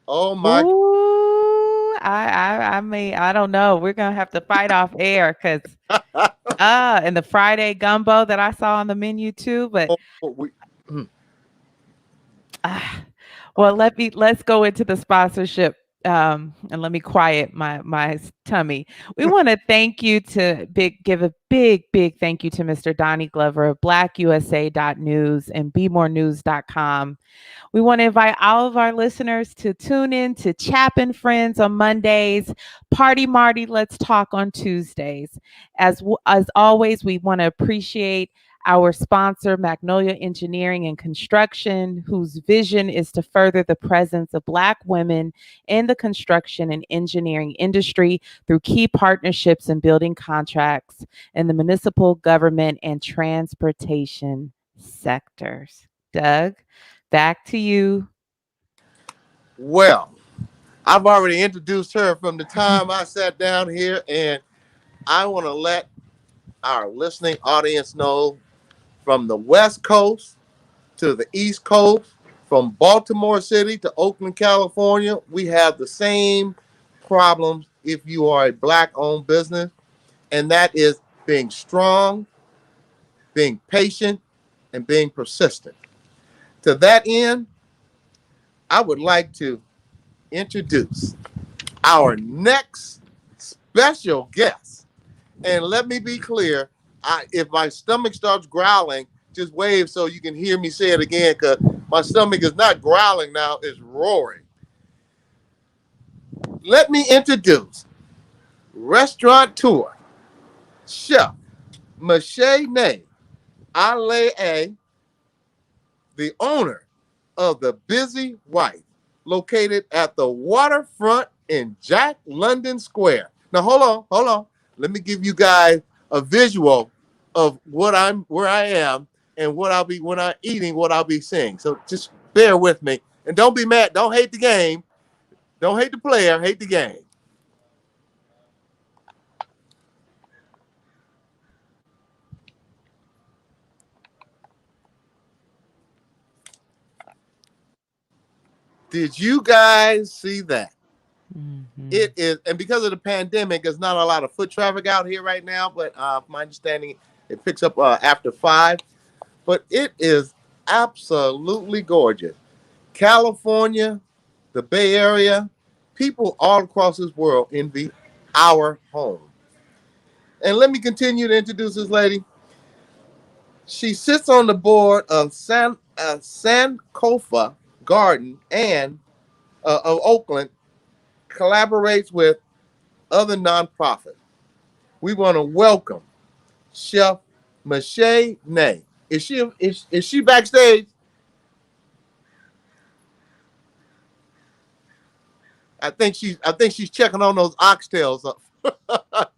Oh my! Ooh, I don't know. We're gonna have to fight off air because and the Friday gumbo that I saw on the menu too. But well, let's go into the sponsorship. And let me quiet my tummy. We want to thank you give a big thank you to Mr. Donnie Glover of blackusa.news and bemorenews.com. We want to invite all of our listeners to tune in to Chapin Friends on Mondays, Party Marty Let's Talk on Tuesdays. As always, we want to appreciate our sponsor, Magnolia Engineering and Construction, whose vision is to further the presence of Black women in the construction and engineering industry through key partnerships and building contracts in the municipal, government, and transportation sectors. Doug, back to you. Well, I've already introduced her from the time I sat down here, and I want to let our listening audience know from the West Coast to the East Coast, from Baltimore City to Oakland, California, we have the same problems if you are a Black-owned business, and that is being strong, being patient, and being persistent. To that end, I would like to introduce our next special guest. And let me be clear, if my stomach starts growling, just wave so you can hear me say it again, because my stomach is not growling now, it's roaring. Let me introduce Restaurateur, Chef Mashene Alea, the owner of the Busy Wife, located at the waterfront in Jack London Square. Now, hold on. Let me give you guys a visual of where I am, and what I'll be when I'm eating, what I'll be seeing. So just bear with me, and don't be mad. Don't hate the game. Don't hate the player. Hate the game. Did you guys see that? Mm-hmm. It is, and because of the pandemic, there's not a lot of foot traffic out here right now, but my understanding, it picks up after 5. But it is absolutely gorgeous. California, the Bay Area, people all across this world envy our home. And let me continue to introduce this lady. She sits on the board of Sankofa Garden and of Oakland, collaborates with other nonprofits. We want to welcome Chef Mache Nay. Is she backstage? I think she's checking on those oxtails.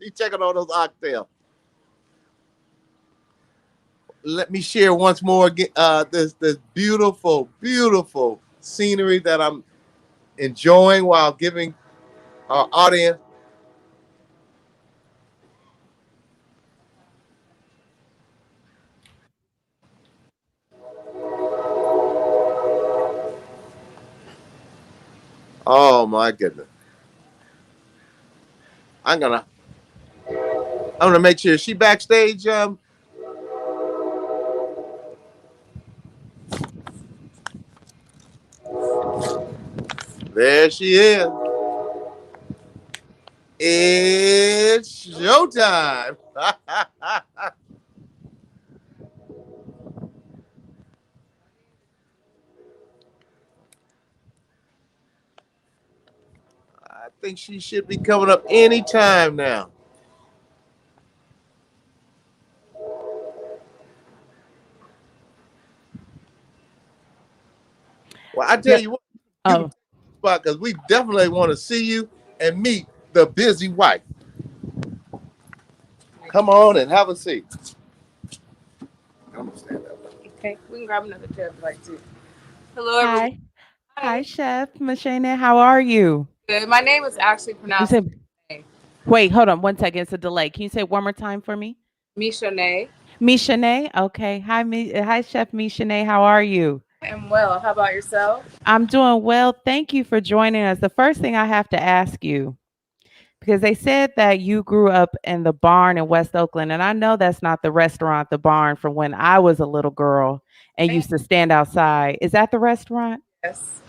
She's checking on those oxtails. Let me share once more this beautiful, beautiful scenery that I'm enjoying while giving our audience. Oh my goodness. I'm gonna make sure she backstage. There she is. It's showtime. I think she should be coming up anytime now. Well, I tell you what, because we definitely want to see you and meet the busy wife. Come on and have a seat. I'm gonna stand up. Okay, we can grab another chair if you'd like to. Hello, everyone. Hi, Chef Machine. How are you? Good. My name is actually pronounced. Wait, hold on 1 second. It's a delay. Can you say it one more time for me? Mishane. Mishane. Okay. Hi, Chef Mishane. How are you? I am well. How about yourself? I'm doing well. Thank you for joining us. The first thing I have to ask you, because they said that you grew up in the barn in West Oakland, and I know that's not the restaurant, the barn, from when I was a little girl and used to stand outside. Is that the restaurant? Yes.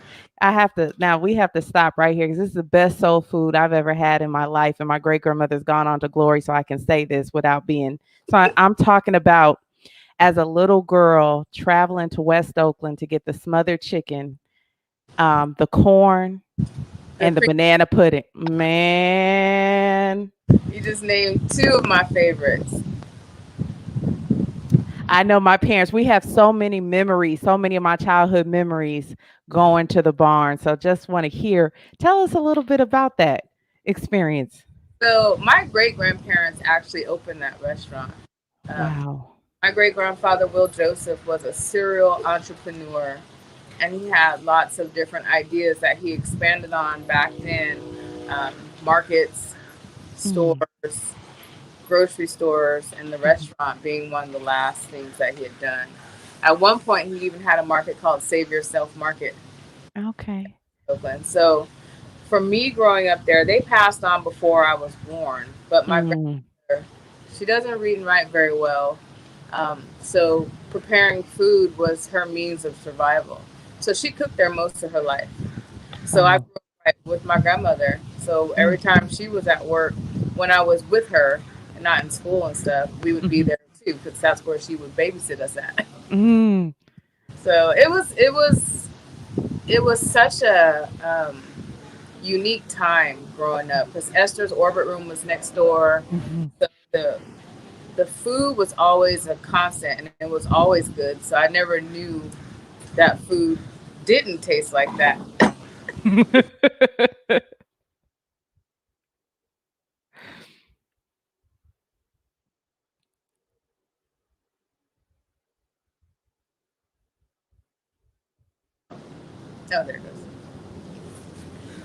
We have to stop right here because this is the best soul food I've ever had in my life. And my great grandmother's gone on to glory, so I can say this without being. So I'm talking about as a little girl traveling to West Oakland to get the smothered chicken, the corn, and the banana pudding. Man. You just named 2 of my favorites. I know my parents, we have so many memories, so many of my childhood memories going to the barn. So just want to tell us a little bit about that experience. So my great-grandparents actually opened that restaurant. Wow. My great-grandfather, Will Joseph, was a serial entrepreneur, and he had lots of different ideas that he expanded on back then. Markets, stores, grocery stores, and the restaurant being one of the last things that he had done. At one point, he even had a market called Save Yourself Market. Okay. Oakland. So for me growing up there, they passed on before I was born, but my grandmother, she doesn't read and write very well. So preparing food was her means of survival. So she cooked there most of her life. So I grew up with my grandmother. So every time she was at work, when I was with her and not in school and stuff, we would be there too, because that's where she would babysit us at. So it was such a unique time growing up, because Esther's Orbit Room was next door. So the food was always a constant, and it was always good. So I never knew that food didn't taste like that. Oh, there it goes.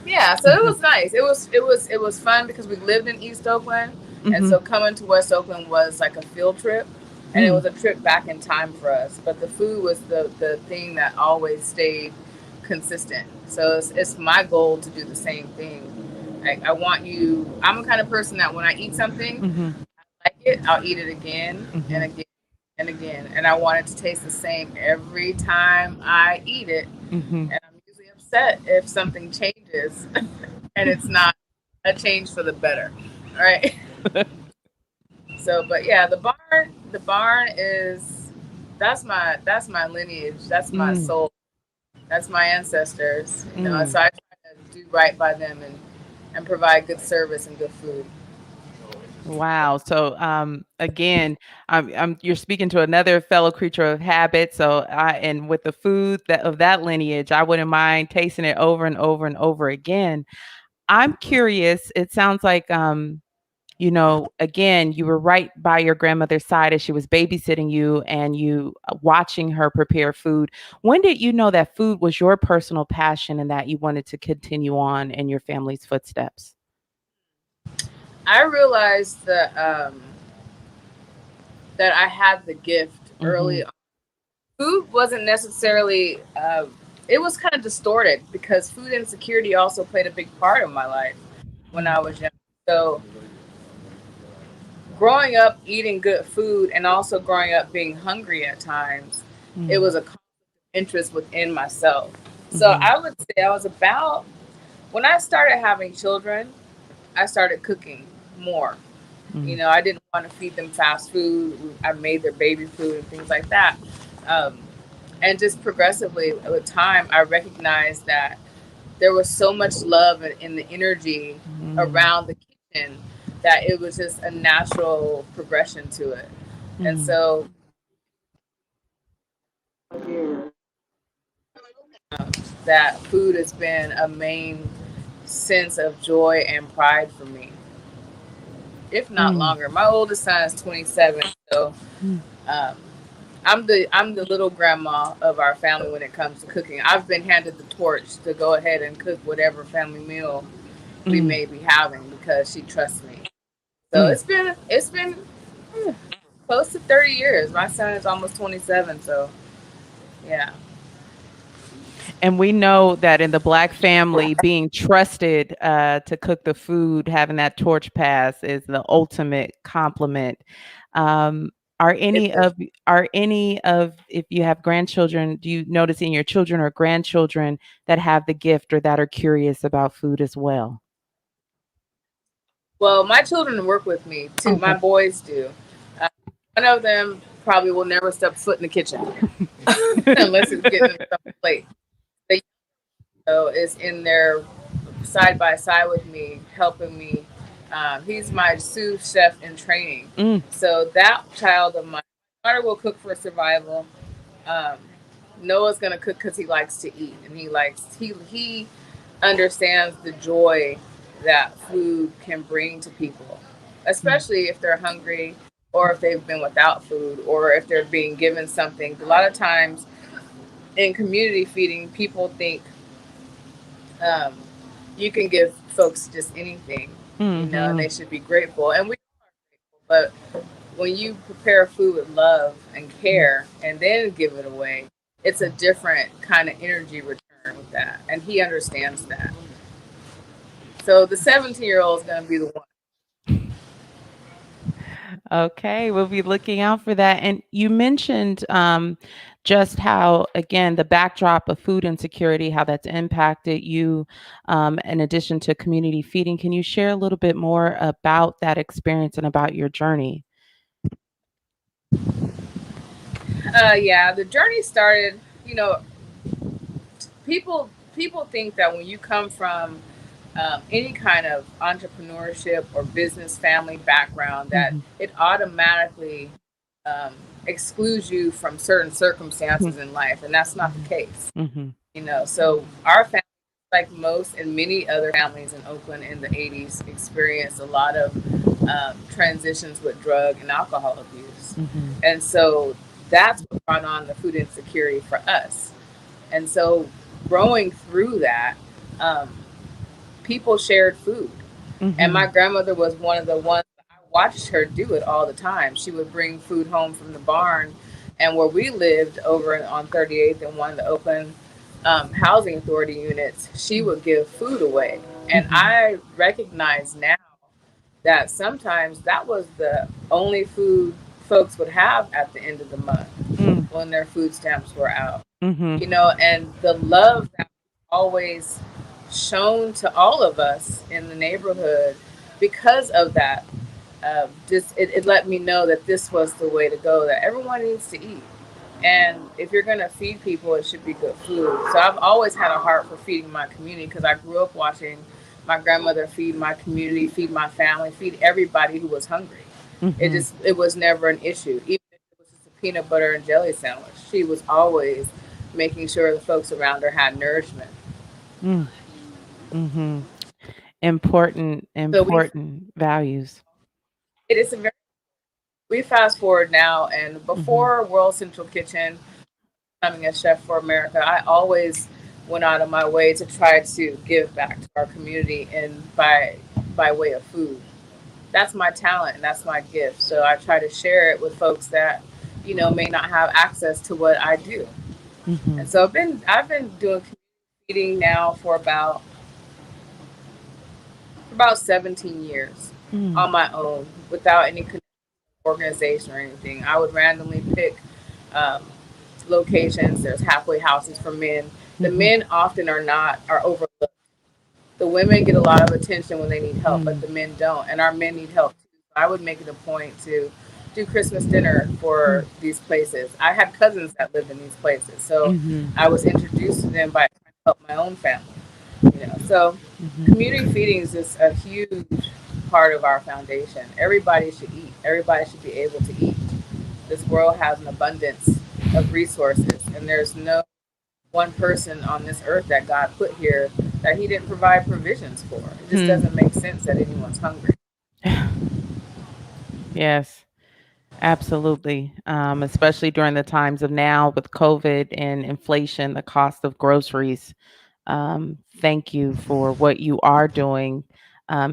Yeah, so it was nice. It was fun because we lived in East Oakland, and so coming to West Oakland was like a field trip, and it was a trip back in time for us. But the food was the thing that always stayed consistent. So it's my goal to do the same thing. I want you, I'm the kind of person that when I eat something, I like it, I'll eat it again and again and again. And I want it to taste the same every time I eat it. And I'm usually upset if something changes and it's not a change for the better. All right. So, but yeah, the barn is, that's my lineage. That's my soul. That's my ancestors. You know, so I try to do right by them and provide good service and good food. Wow. So again, you're speaking to another fellow creature of habit. So and with the food of that lineage, I wouldn't mind tasting it over and over and over again. I'm curious. It sounds like you know, again, you were right by your grandmother's side as she was babysitting you and you watching her prepare food. When did you know that food was your personal passion and that you wanted to continue on in your family's footsteps? I realized that that I had the gift early on. Food wasn't necessarily, it was kind of distorted because food insecurity also played a big part of my life when I was young. So growing up eating good food and also growing up being hungry at times, it was a conflict of interest within myself. So I would say I was about, when I started having children, I started cooking more. You know, I didn't want to feed them fast food. I made their baby food and things like that. And just progressively with time, I recognized that there was so much love in the energy around the kitchen that it was just a natural progression to it. And so that food has been a main sense of joy and pride for me, if not longer. My oldest son is 27, so I'm the little grandma of our family when it comes to cooking. I've been handed the torch to go ahead and cook whatever family meal we may be having because she trusts me. So it's been close to 30 years. My son is almost 27, so yeah. And we know that in the Black family, being trusted to cook the food, having that torch pass is the ultimate compliment. Are any of, if you have grandchildren, do you notice in your children or grandchildren that have the gift or that are curious about food as well? Well, my children work with me too. My boys do. One of them probably will never step foot in the kitchen unless it's getting them some plate. So is in there side by side with me, helping me. He's my sous chef in training. So that child of mine, my daughter will cook for survival. Noah's gonna cook because he likes to eat, and he understands the joy that food can bring to people, especially if they're hungry or if they've been without food or if they're being given something. A lot of times in community feeding, people think you can give folks just anything, you know, and they should be grateful. And we are grateful, but when you prepare food with love and care and then give it away, it's a different kind of energy return with that. And he understands that. So the 17-year-old is going to be the one. Okay, we'll be looking out for that. And you mentioned just how, again, the backdrop of food insecurity, how that's impacted you in addition to community feeding. Can you share a little bit more about that experience and about your journey? Yeah, the journey started, you know, people think that when you come from any kind of entrepreneurship or business family background, that it automatically excludes you from certain circumstances in life, and that's not the case. You know, so our family, like most and many other families in Oakland in the 80s, experienced a lot of transitions with drug and alcohol abuse, and so that's what brought on the food insecurity for us. And so growing through that, people shared food. And my grandmother was one of the ones that I watched her do it all the time. She would bring food home from the barn. And where we lived over on 38th and one of the Oakland housing authority units, she would give food away. And I recognize now that sometimes that was the only food folks would have at the end of the month when their food stamps were out. You know, and the love that always shown to all of us in the neighborhood because of that, it let me know that this was the way to go, that everyone needs to eat. And if you're going to feed people, it should be good food. So I've always had a heart for feeding my community because I grew up watching my grandmother feed my community, feed my family, feed everybody who was hungry. It was never an issue. Even if it was just a peanut butter and jelly sandwich, she was always making sure the folks around her had nourishment. Important values. It is we fast forward now, and before World Central Kitchen, becoming a chef for America, I always went out of my way to try to give back to our community and by way of food. That's my talent and that's my gift. So I try to share it with folks that, you know, may not have access to what I do. And so I've been doing community feeding now for about 17 years on my own without any organization or anything. I would randomly pick locations. There's halfway houses for men. The men often are overlooked. The women get a lot of attention when they need help, but the men don't. And our men need help too. I would make it a point to do Christmas dinner for these places. I had cousins that lived in these places, so I was introduced to them by trying to help my own family. You know, so community feeding is just a huge part of our foundation. Everybody should eat. Everybody should be able to eat. This world has an abundance of resources, and there's no one person on this earth that God put here that he didn't provide provisions for. It just doesn't make sense that anyone's hungry. Yes, absolutely. Especially during the times of now with COVID and inflation, the cost of groceries. Thank you for what you are doing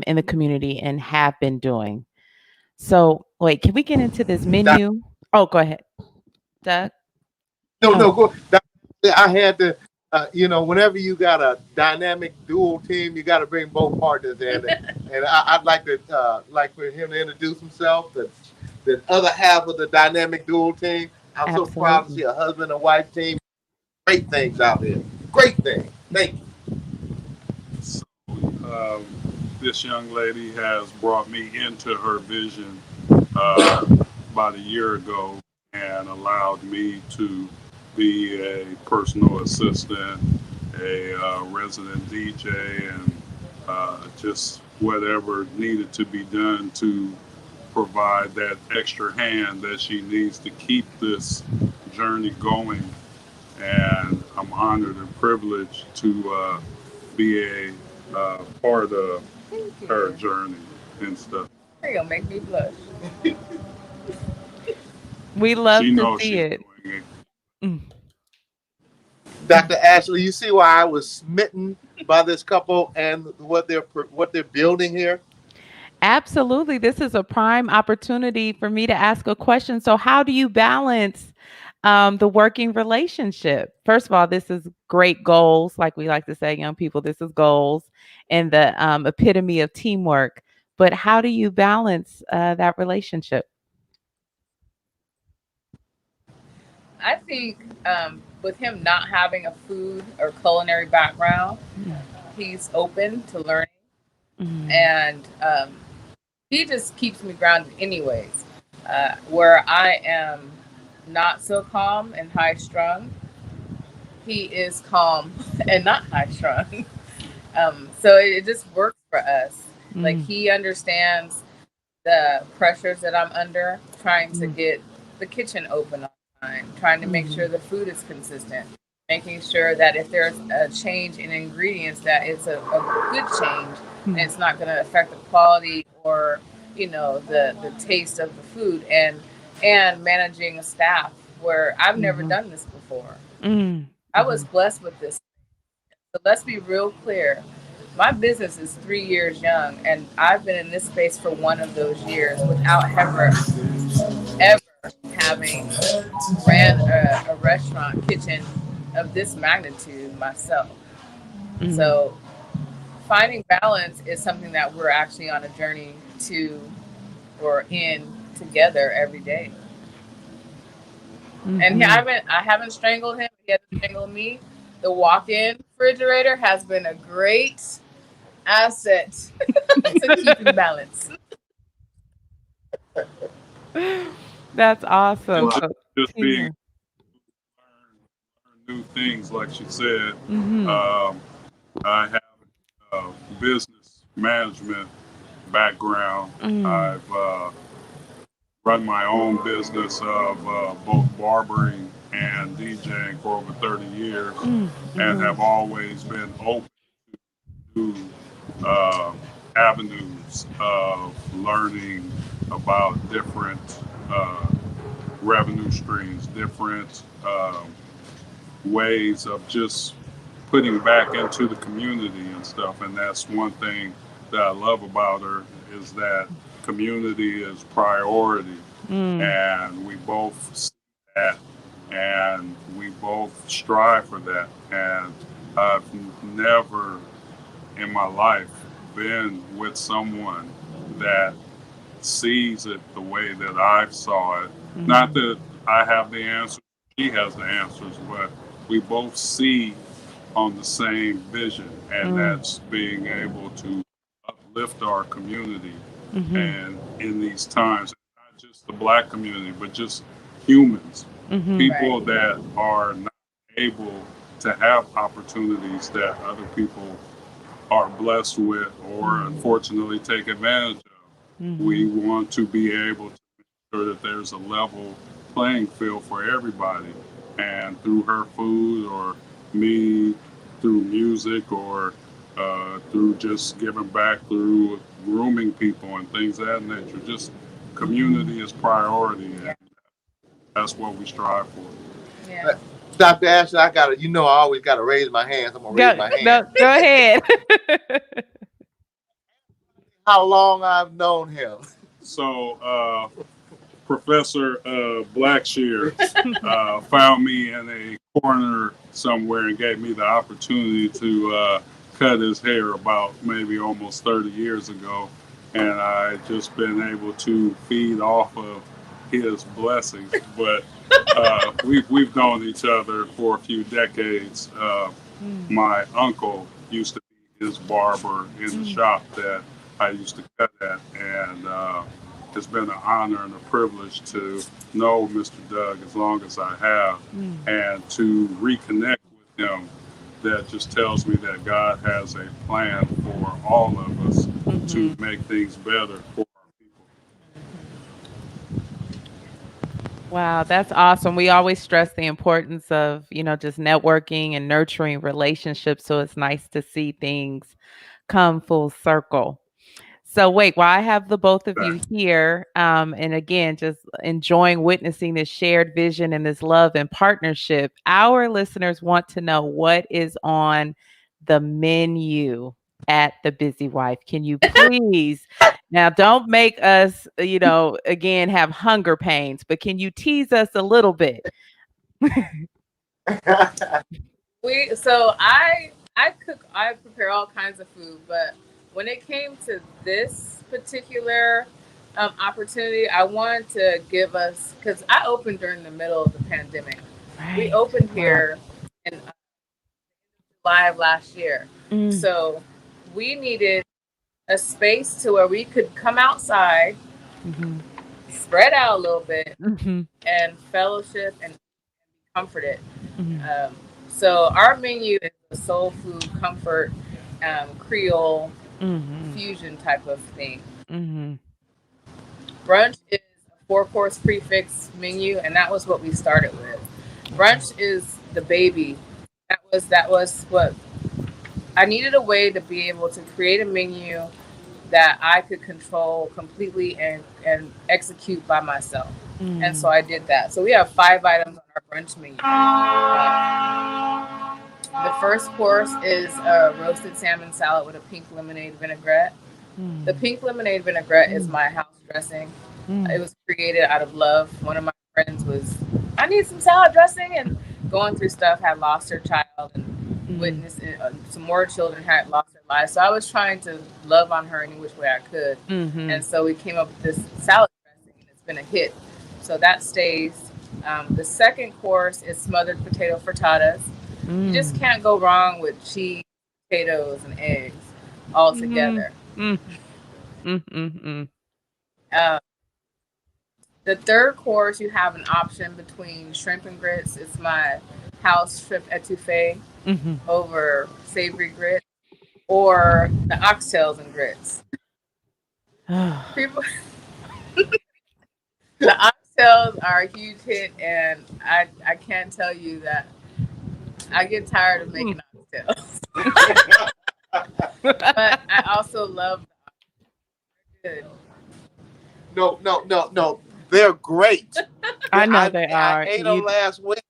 in the community and have been doing. So, wait, can we get into this menu? Oh, go ahead, Doug. No, go. I had to, whenever you got a dynamic dual team, you got to bring both partners in, and I'd like for him to introduce himself. The other half of the dynamic dual team. I'm so proud to see a husband and wife team. Great things out here. Great things. Thank you. This young lady has brought me into her vision about a year ago and allowed me to be a personal assistant, a resident DJ, and just whatever needed to be done to provide that extra hand that she needs to keep this journey going. And I'm honored and privileged to be a part of her journey and stuff. You're gonna make me blush. We love to see it. Dr. Ashley, you see why I was smitten by this couple and what they're building here? Absolutely. This is a prime opportunity for me to ask a question. So how do you balance the working relationship? First of all, this is great goals. Like we like to say, young people, this is goals and the epitome of teamwork. But how do you balance that relationship? I think with him not having a food or culinary background, he's open to learning. And he just keeps me grounded anyways. Where I am not so calm and high strung, he is calm and not high strung. So it just works for us. Like he understands the pressures that I'm under, trying to get the kitchen open on time, trying to make sure the food is consistent, making sure that if there's a change in ingredients, that it's a good change and it's not going to affect the quality or, the taste of the food, and managing a staff where I've never done this before. I was blessed with this. So let's be real clear. My business is 3 years young, and I've been in this space for one of those years without ever having ran a restaurant kitchen of this magnitude myself. So finding balance is something that we're actually on a journey to or in together every day. And I haven't strangled him. He hasn't strangled me. The walk-in refrigerator has been a great asset to keeping balance. That's awesome. Just being learn new things, like she said. I have a business management background. I've run my own business of both barbering and DJing for over 30 years, and have always been open to avenues of learning about different revenue streams, different ways of just putting back into the community and stuff. And that's one thing that I love about her, is that community is priority. And we both see that, and we both strive for that. And I've never in my life been with someone that sees it the way that I saw it. Not that I have the answers, she has the answers, but we both see on the same vision, and that's being able to uplift our community. And in these times, not just the Black community, but just humans, people that are not able to have opportunities that other people are blessed with or unfortunately take advantage of. We want to be able to make sure that there's a level playing field for everybody. And through her food, or me through music, or through just giving back through grooming people and things of that nature, just community is priority, and that's what we strive for. Yeah. Dr. Ashley, I always gotta raise my hands. I'm gonna raise my hand. Go ahead. How long I've known him? So, Professor Blacksher found me in a corner somewhere and gave me the opportunity to cut his hair about maybe almost 30 years ago. And I just been able to feed off of his blessings. But we've known each other for a few decades. My uncle used to be his barber in the shop that I used to cut at. And it's been an honor and a privilege to know Mr. Doug as long as I have, and to reconnect with him. That just tells me that God has a plan for all of us to make things better for our people. Wow, that's awesome. We always stress the importance of, just networking and nurturing relationships. So it's nice to see things come full circle. So wait, while I have the both of you here, and again, just enjoying witnessing this shared vision and this love and partnership, our listeners want to know what is on the menu at the Busy Wife. Can you please, now don't make us, again, have hunger pains, but can you tease us a little bit? I prepare all kinds of food, but when it came to this particular opportunity, I wanted to give us, because I opened during the middle of the pandemic. Right. We opened here in July of last year. So we needed a space to where we could come outside, spread out a little bit, and fellowship and be comforted. So our menu is a soul food, comfort, Creole, fusion type of thing. Brunch is a 4-course prefix menu, and that was what we started with. Brunch is the baby. That was what I needed, a way to be able to create a menu that I could control completely and execute by myself. And so I did that. So we have 5 items on our brunch menu. The first course is a roasted salmon salad with a pink lemonade vinaigrette. The pink lemonade vinaigrette is my house dressing. It was created out of love. One of my friends was, I need some salad dressing. And going through stuff, had lost her child, and witnessed some more children had lost their lives. So I was trying to love on her any which way I could. And so we came up with this salad dressing, and it's been a hit. So that stays. The second course is smothered potato frittatas. You just can't go wrong with cheese, potatoes, and eggs all together. The third course, you have an option between shrimp and grits. It's my house shrimp etouffee over savory grits, or the oxtails and grits. People, the oxtails are a huge hit, and I can't tell you that I get tired of making oxtails. But I also love the No. They're great. I know they are. I ate them last week.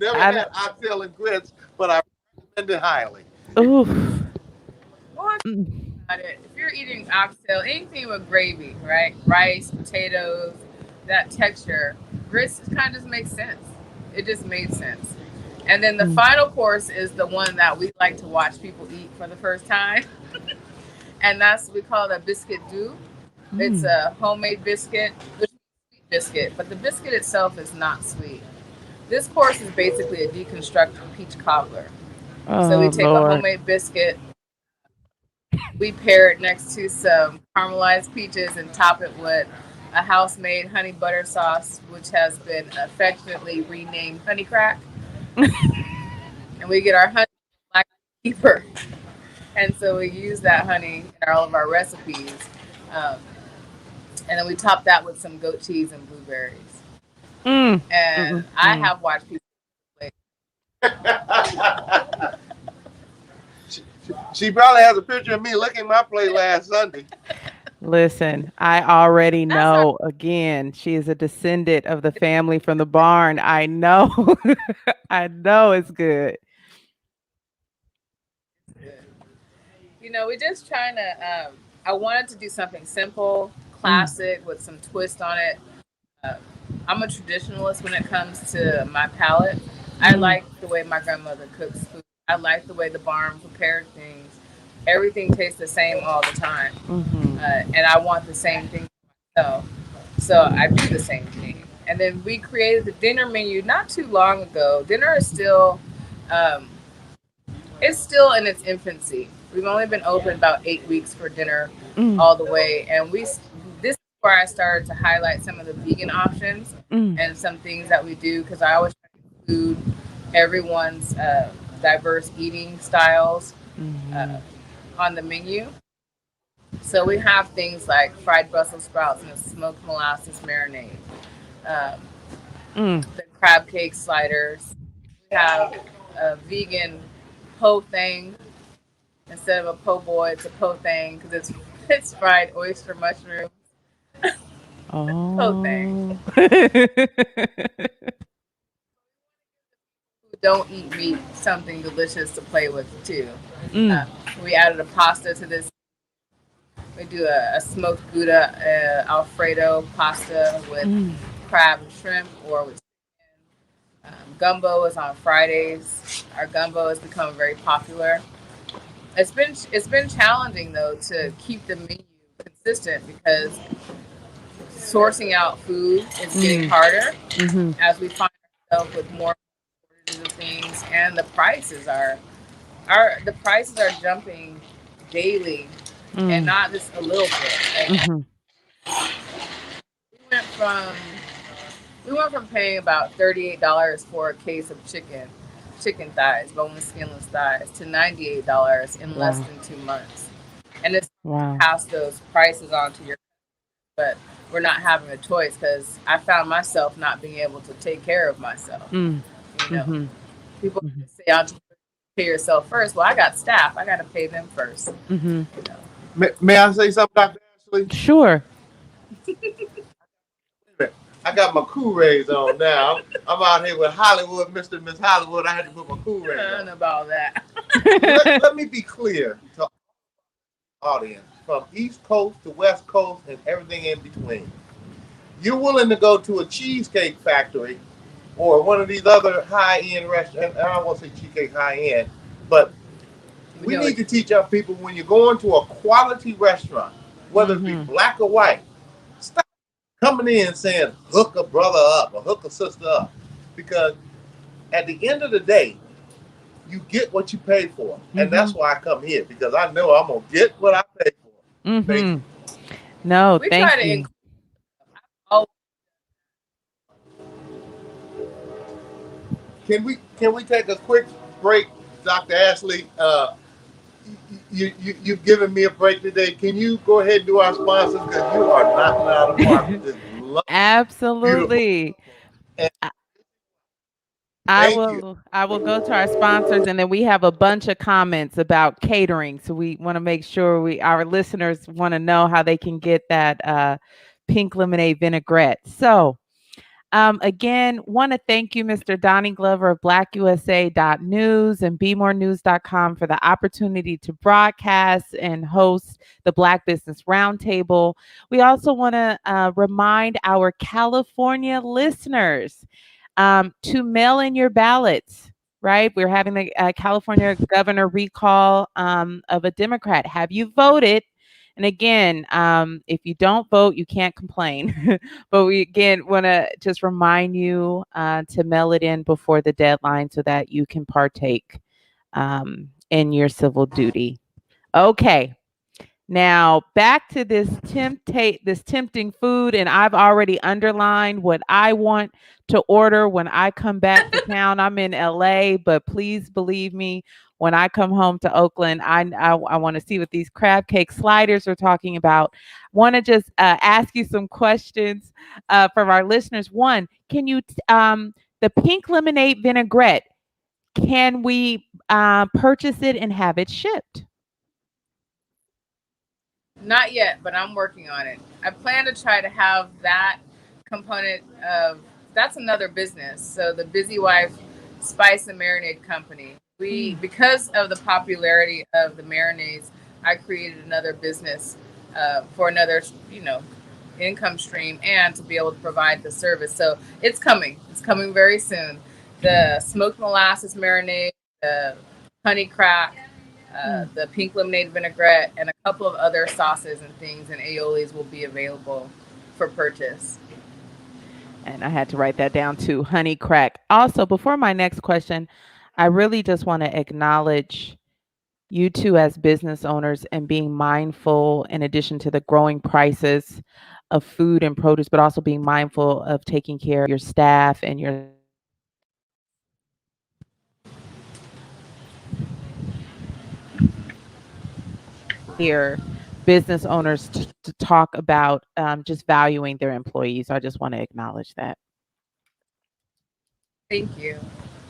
Never had oxtail and grits, but I recommend it highly. Oof. If you're eating oxtail, anything with gravy, right? Rice, potatoes, that texture, grits kind of just makes sense. It just made sense. And then the final course is the one that we like to watch people eat for the first time. And we call it a Biscuit Dew. It's a homemade biscuit, which is a sweet biscuit, but the biscuit itself is not sweet. This course is basically a deconstructed peach cobbler. So we take a homemade biscuit, we pair it next to some caramelized peaches and top it with a house-made honey butter sauce, which has been affectionately renamed Honey Crack. And we get our honey black pepper. And so we use that honey in all of our recipes. And then we top that with some goat cheese and blueberries. And I have watched people play. She probably has a picture of me licking my plate last Sunday. Listen, I already know. Again, she is a descendant of the family from the barn. I know. I know it's good. You know, we're just trying to, I wanted to do something simple, classic, with some twist on it. I'm a traditionalist when it comes to my palate. I like the way my grandmother cooks food. I like the way the barn prepared things. Everything tastes the same all the time. And I want the same thing for myself. So I do the same thing. And then we created the dinner menu not too long ago. Dinner is still, it's still in its infancy. We've only been open about 8 weeks for dinner all the way. And this is where I started to highlight some of the vegan options and some things that we do, because I always try to include everyone's diverse eating styles on the menu. So we have things like fried Brussels sprouts and a smoked molasses marinade, the crab cake sliders. We have a vegan po thing. Instead of a po' boy, it's a po thing because it's fried oyster mushroom. Po thing. Who don't eat meat, something delicious to play with too. We added a pasta to this. We do a smoked Gouda Alfredo pasta with crab and shrimp, or with chicken. Gumbo is on Fridays. Our gumbo has become very popular. It's been challenging though to keep the menu consistent, because sourcing out food is getting harder as we find ourselves with more shortages of things, and the prices are jumping daily, and not just a little bit. We went from paying about $38 for a case of chicken thighs, boneless, skinless thighs, to $98 in less than 2 months. And it's pass those prices on to your, but we're not having a choice, because I found myself not being able to take care of myself. You know, people say, "I'll pay yourself first." Well, I got staff; I got to pay them first. You know. May I say something, Dr. Ashley? Sure. I got my Kool-Aid on now. I'm out here with Hollywood, Mr. and Miss Hollywood. I had to put my Kool-Aid on. I don't know about that. Let me be clear to the audience, from East Coast to West Coast and everything in between. You're willing to go to a cheesecake factory or one of these other high-end restaurants, and I don't want to say cheesecake high-end, but we need to teach our people, when you're going to a quality restaurant, whether it be black or white, stop coming in saying hook a brother up or hook a sister up, because at the end of the day, you get what you pay for, and that's why I come here, because I know I'm gonna get what I pay for. Thank you. No, We thank try to you. Can we take a quick break, Dr. Ashley? You've given me a break today. Can you go ahead and do our sponsors, because you are knocking out of the park with this Absolutely. I will go to our sponsors, and then we have a bunch of comments about catering. So we want to make sure our listeners want to know how they can get that pink lemonade vinaigrette. So again, want to thank you, Mr. Donnie Glover of BlackUSA.News and BeMoreNews.com for the opportunity to broadcast and host the Black Business Roundtable. We also want to remind our California listeners to mail in your ballots, right? We're having the California governor recall of a Democrat. Have you voted? And again, if you don't vote, you can't complain. But we again want to just remind you to mail it in before the deadline so that you can partake in your civil duty. Okay. Now back to this tempting food, and I've already underlined what I want to order when I come back to town. I'm in LA, but please believe me, when I come home to Oakland, I want to see what these crab cake sliders are talking about. Want to just ask you some questions from our listeners. One, can you the pink lemonade vinaigrette? Can we purchase it and have it shipped? Not yet, but I'm working on it. I plan to try to have that component of, that's another business. So the Busy Wife Spice and Marinade Company. Because of the popularity of the marinades, I created another business for another, income stream, and to be able to provide the service. So it's coming. It's coming very soon. The smoked molasses marinade, the honey crack, the pink lemonade vinaigrette, and a couple of other sauces and things and aiolis will be available for purchase. And I had to write that down too, honey crack. Also, before my next question, I really just want to acknowledge you two as business owners and being mindful, in addition to the growing prices of food and produce, but also being mindful of taking care of your staff and your business owners to talk about just valuing their employees. So I just want to acknowledge that. Thank you.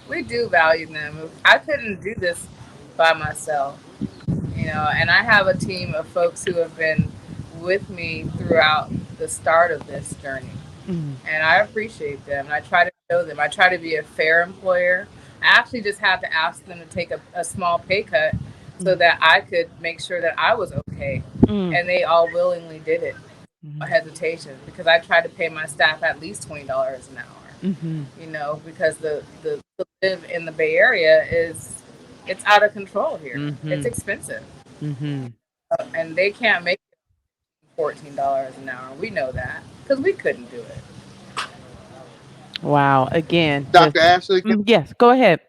We do value them. I couldn't do this by myself, and I have a team of folks who have been with me throughout the start of this journey. And I appreciate them. And I try to show them. I try to be a fair employer. I actually just had to ask them to take a small pay cut so that I could make sure that I was okay. And they all willingly did it. No hesitation, because I try to pay my staff at least $20 an hour. Because the live in the Bay Area it's out of control here. It's expensive. And they can't make $14 an hour. We know that because we couldn't do it. Wow. Again, Dr. Ashley, yes, go ahead.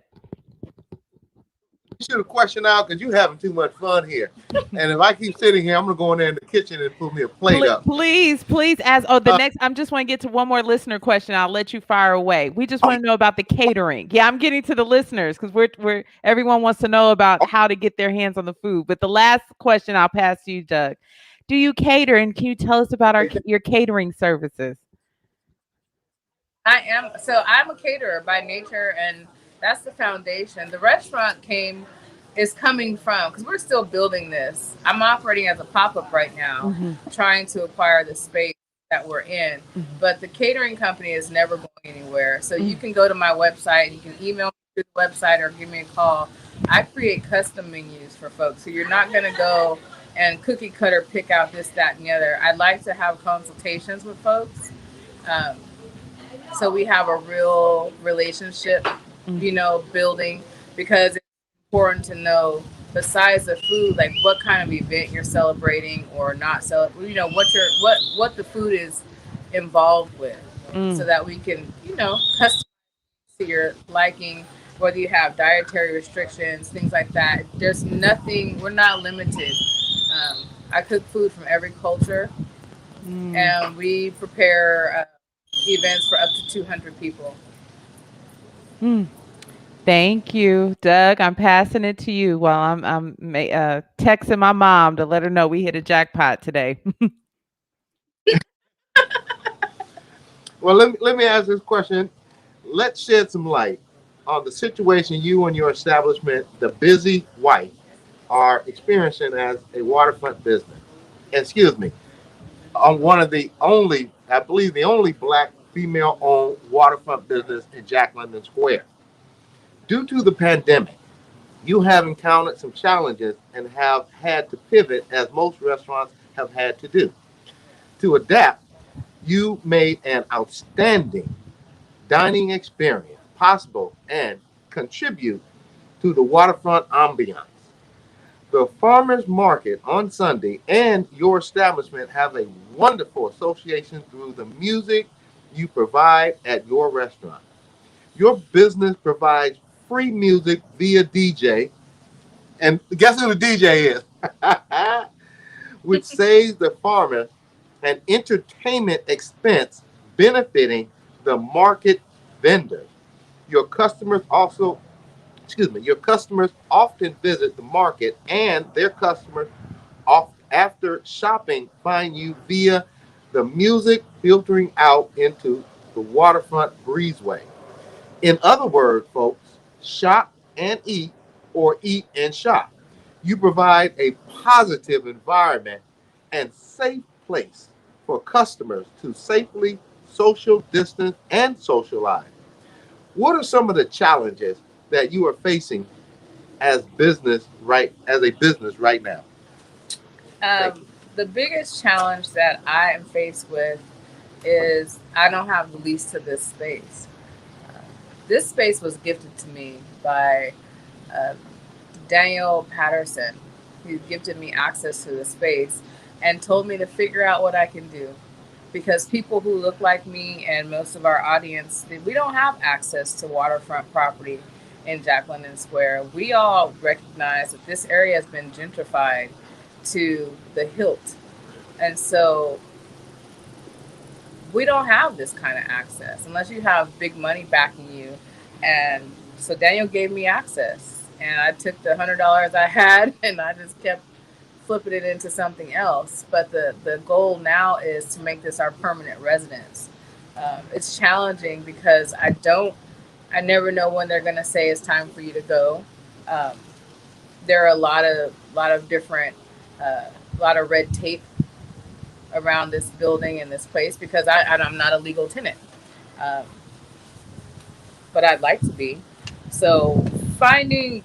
Shoot a question out, because you're having too much fun here. And if I keep sitting here, I'm gonna go in there in the kitchen and put me a plate up. Please ask. Next, I'm just want to get to one more listener question. I'll let you fire away. We just want to know about the catering. Yeah, I'm getting to the listeners because we're everyone wants to know about how to get their hands on the food. But the last question I'll pass to you, Doug. Do you cater, and can you tell us about your catering services? I'm a caterer by nature, and that's the foundation. The restaurant is coming from, because we're still building this. I'm operating as a pop-up right now, trying to acquire the space that we're in. But the catering company is never going anywhere. So you can go to my website, you can email me through the website or give me a call. I create custom menus for folks. So you're not going to go and cookie cutter pick out this, that, and the other. I'd like to have consultations with folks. So we have a real relationship, building, because it's important to know, besides the food, like what kind of event you're celebrating or not celebrating, what the food is involved with, so that we can, customize to your liking, whether you have dietary restrictions, things like that. There's nothing, we're not limited. I cook food from every culture, and we prepare events for up to 200 people. Thank you, Doug. I'm passing it to you while I'm texting my mom to let her know we hit a jackpot today. Well, let me ask this question. Let's shed some light on the situation you and your establishment, the Busy Wife, are experiencing as a waterfront business. Excuse me, on one of the only, I believe, the only Black female-owned waterfront business in Jack London Square. Due to the pandemic, you have encountered some challenges and have had to pivot, as most restaurants have had to do. To adapt, you made an outstanding dining experience possible and contribute to the waterfront ambiance. The farmers market on Sunday and your establishment have a wonderful association through the music you provide at your restaurant. Your business provides free music via DJ, and guess who the DJ is? Which saves the farmer an entertainment expense, benefiting the market vendors. Your customers also, your customers often visit the market, and their customers, after shopping, find you via the music filtering out into the waterfront breezeway. In other words, folks, shop and eat, or eat and shop. You provide a positive environment and safe place for customers to safely social distance and socialize. What are some of the challenges that you are facing as a business right now? The biggest challenge that I am faced with is I don't have the lease to this space. This space was gifted to me by Daniel Patterson. He gifted me access to the space and told me to figure out what I can do. Because people who look like me and most of our audience, we don't have access to waterfront property in Jack London Square. We all recognize that this area has been gentrified to the hilt. And so we don't have this kind of access unless you have big money backing you. And so Daniel gave me access, and I took the $100 I had and I just kept flipping it into something else. But the goal now is to make this our permanent residence. It's challenging because I never know when they're going to say it's time for you to go. There are a lot of different, lot of red tape around this building and this place because I'm not a legal tenant, but I'd like to be. So having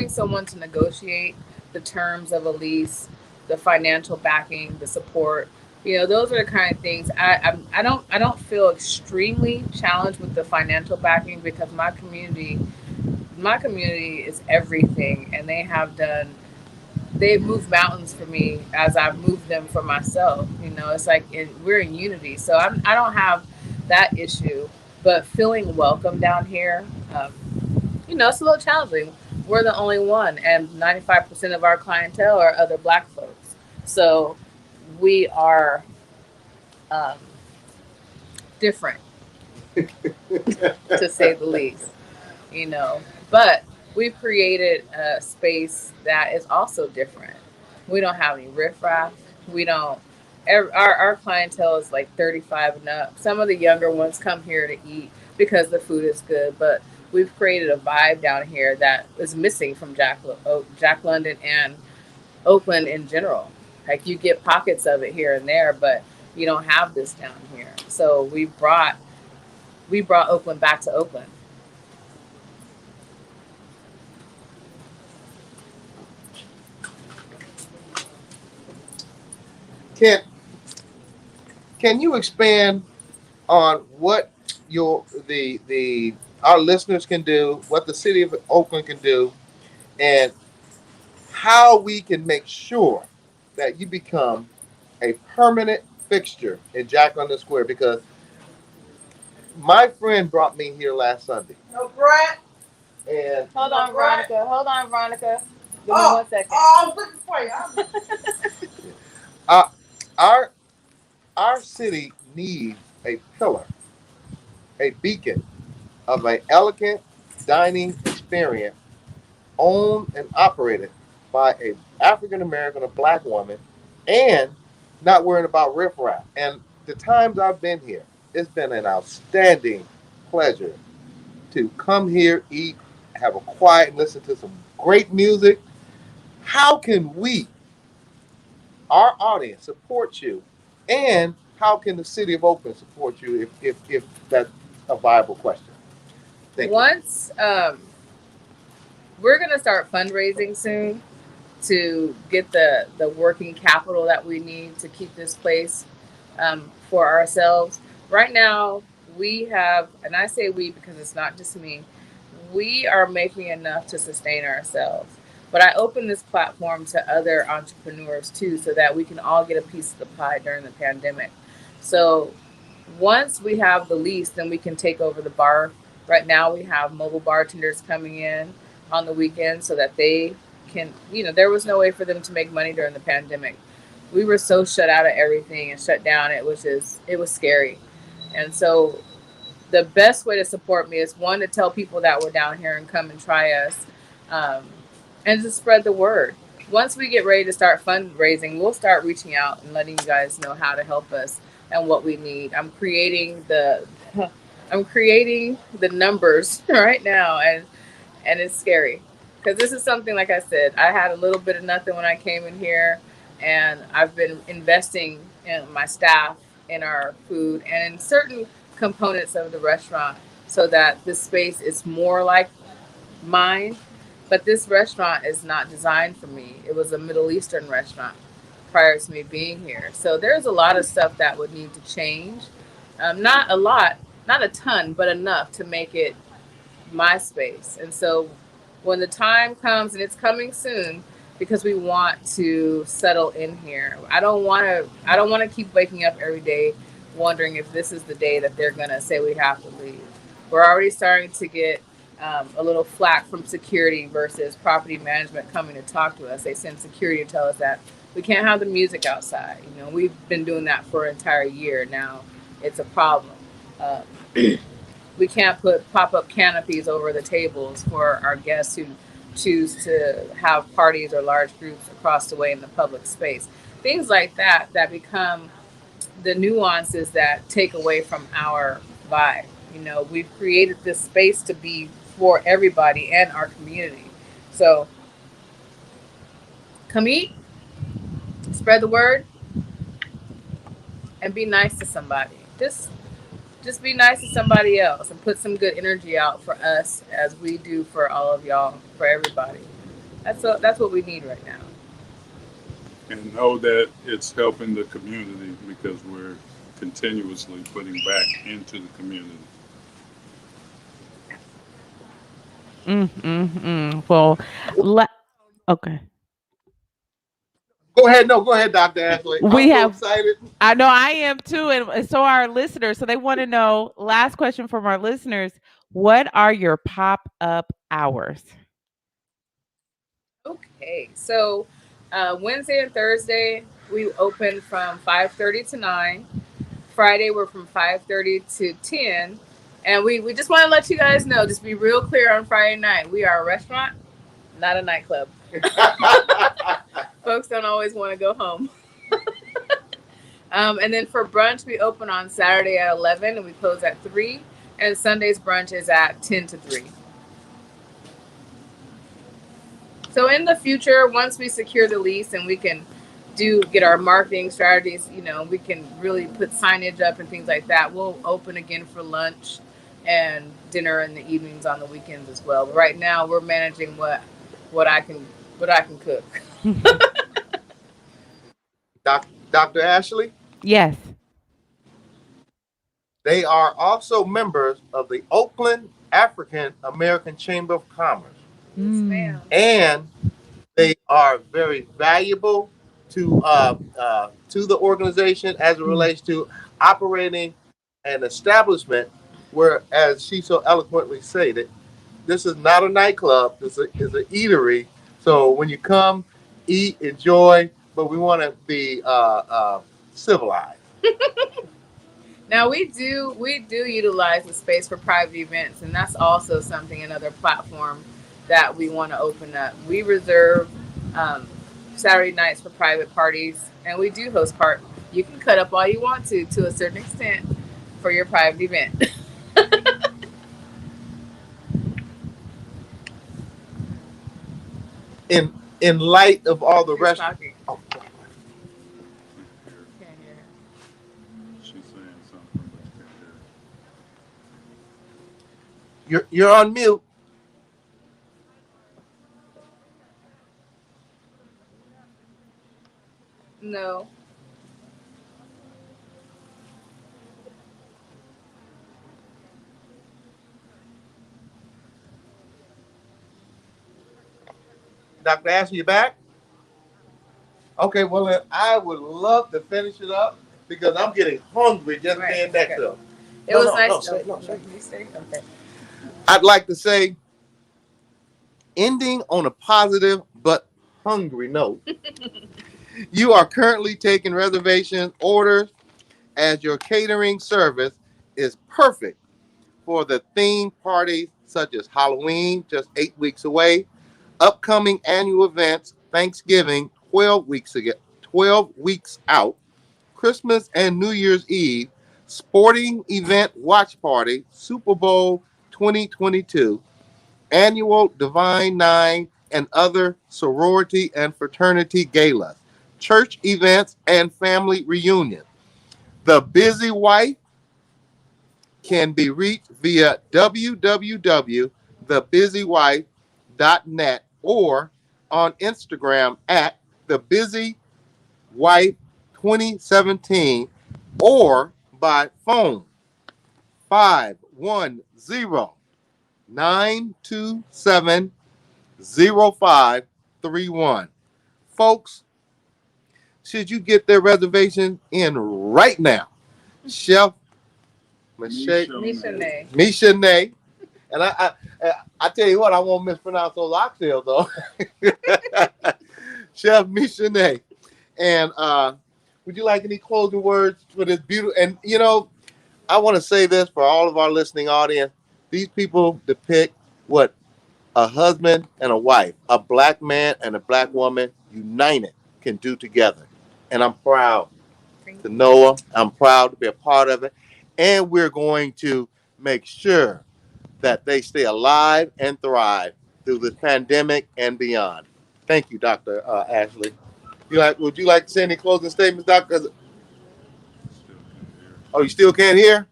someone to negotiate the terms of a lease, the financial backing, the support, those are the kind of things. I don't feel extremely challenged with the financial backing because my community is everything, and they've moved mountains for me as I've moved them for myself. It's like we're in unity. So I don't have that issue, but feeling welcome down here, it's a little challenging. We're the only one, and 95% of our clientele are other Black folks. So we are different, to say the least, But we've created a space that is also different. We don't have any riffraff. Our clientele is like 35 and up. Some of the younger ones come here to eat because the food is good, but we've created a vibe down here that is missing from Jack London and Oakland in general. Like you get pockets of it here and there, but you don't have this down here. So we brought Oakland back to Oakland. Can you expand on what our listeners can do, what the city of Oakland can do, and how we can make sure that you become a permanent fixture in Jack on the Square. Because my friend brought me here last Sunday. No, Brad. And Hold on, Veronica. Hold on, Veronica. Give me 1 second. Oh, I'm looking for you. our our city needs a pillar, a beacon of an elegant dining experience owned and operated by a African American or black woman, and not worrying about riffraff. And the times I've been here, it's been an outstanding pleasure to come here, eat, have a quiet, and listen to some great music. How can we, our audience, support you? And how can the city of Oakland support you if that's a viable question? Once we're gonna start fundraising soon to get the working capital that we need to keep this place for ourselves. Right now, we have, and I say we because it's not just me, we are making enough to sustain ourselves. But I open this platform to other entrepreneurs too, so that we can all get a piece of the pie during the pandemic. So once we have the lease, then we can take over the bar. Right now, we have mobile bartenders coming in on the weekend so that they can, there was no way for them to make money during the pandemic. We were so shut out of everything and shut down. It was scary. And so the best way to support me is, one, to tell people that we're down here and come and try us, and to spread the word. Once we get ready to start fundraising, we'll start reaching out and letting you guys know how to help us and what we need. I'm creating the numbers right now, and it's scary because this is something, like I said, I had a little bit of nothing when I came in here, and I've been investing in my staff, in our food, and in certain components of the restaurant so that this space is more like mine. But this restaurant is not designed for me. It was a Middle Eastern restaurant prior to me being here. So there's a lot of stuff that would need to change. Not a lot, not a ton, but enough to make it my space. And so when the time comes, and it's coming soon, because we want to settle in here. I don't want to keep waking up every day wondering if this is the day that they're going to say we have to leave. We're already starting to get a little flack from security versus property management coming to talk to us. They send security to tell us that we can't have the music outside. We've been doing that for an entire year now. It's a problem. We can't put pop-up canopies over the tables for our guests who choose to have parties or large groups across the way in the public space. Things like that become the nuances that take away from our vibe. We've created this space to be for everybody and our community. So come eat, spread the word, and be nice to somebody. Just be nice to somebody else and put some good energy out for us as we do for all of y'all, for everybody. That's what we need right now. And know that it's helping the community because we're continuously putting back into the community. Well, okay. Go ahead. No, go ahead, Dr. Ashley. I'm so excited. I know I am too. And so are our listeners. So they want to know, last question from our listeners, what are your pop-up hours? Okay. So Wednesday and Thursday, we open from 5:30 to 9. Friday, we're from 5:30 to 10. And we just want to let you guys know, just be real clear on Friday night. We are a restaurant, not a nightclub. Folks don't always want to go home. And then for brunch, we open on Saturday at 11 and we close at 3. And Sunday's brunch is at 10 to 3. So in the future, once we secure the lease and we can get our marketing strategies, we can really put signage up and things like that, we'll open again for lunch and dinner in the evenings on the weekends as well. But right now, we're managing what I can cook. Dr. Ashley? Yes. They are also members of the Oakland African American Chamber of Commerce. Yes, ma'am. And they are very valuable to the organization as it relates to operating an establishment where, as she so eloquently stated, this is not a nightclub. This is an eatery. So when you come, eat, enjoy, but we want to be civilized. Now we do utilize the space for private events, and that's also something, another platform that we want to open up. We reserve Saturday nights for private parties, and we do host part. You can cut up all you want to a certain extent for your private event. In light of all the rest. Oh. She's saying something, but you can't hear. You're on mute. No. Dr. Ashley, you back? Okay, well, then I would love to finish it up because I'm getting hungry just being next to him. It was nice. Okay. I'd like to say, ending on a positive but hungry note, you are currently taking reservation orders as your catering service is perfect for the theme parties such as Halloween, just 8 weeks away, upcoming annual events, Thanksgiving, 12 weeks out, Christmas and New Year's Eve, sporting event watch party, Super Bowl 2022, annual Divine Nine and other sorority and fraternity galas, church events, and family reunions. The Busy Wife can be reached via www.thebusywife.net or on Instagram at thebusywife2017 or by phone 510-927-0531. Folks, should you get their reservation in right now, Chef Misha Nay. And I tell you what, I won't mispronounce those oxtails though. Chef Misha Nay. And would you like any closing words for this beautiful? And you know, I want to say this for all of our listening audience. These people depict what a husband and a wife, a black man and a black woman united can do together. And I'm proud to know them. I'm proud to be a part of it. And we're going to make sure that they stay alive and thrive through this pandemic and beyond. Thank you, Dr. Ashley. Would you like to say any closing statements, Doctor? Oh, you still can't hear?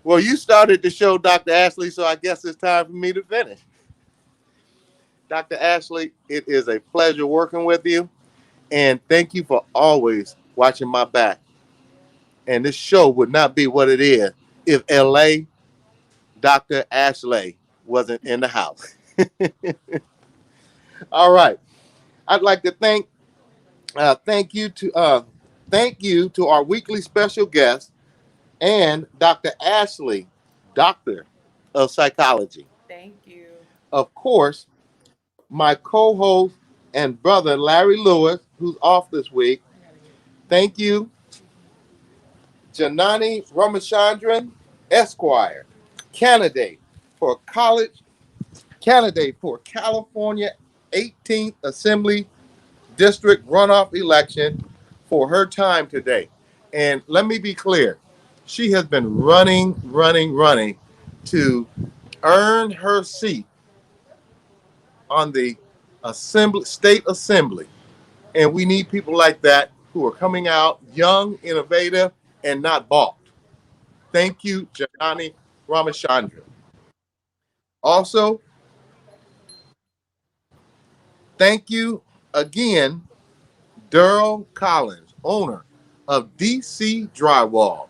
Well, you started the show, Dr. Ashley, so I guess it's time for me to finish. Dr. Ashley, it is a pleasure working with you. And thank you for always watching my back. And this show would not be what it is if LA Dr. Ashley wasn't in the house. All right. I'd like to thank you to our weekly special guest and Dr. Ashley, Doctor of Psychology. Thank you. Of course, my co-host and brother, Larry Lewis, who's off this week. Thank you, Janani Ramachandran, Esquire, candidate for California 18th Assembly District runoff election for her time today. And let me be clear, she has been running to earn her seat on the state assembly. And we need people like that who are coming out young, innovative, and not balked. Thank you, Janani Ramachandran. Also, thank you again, Daryl Collins, owner of DC Drywall.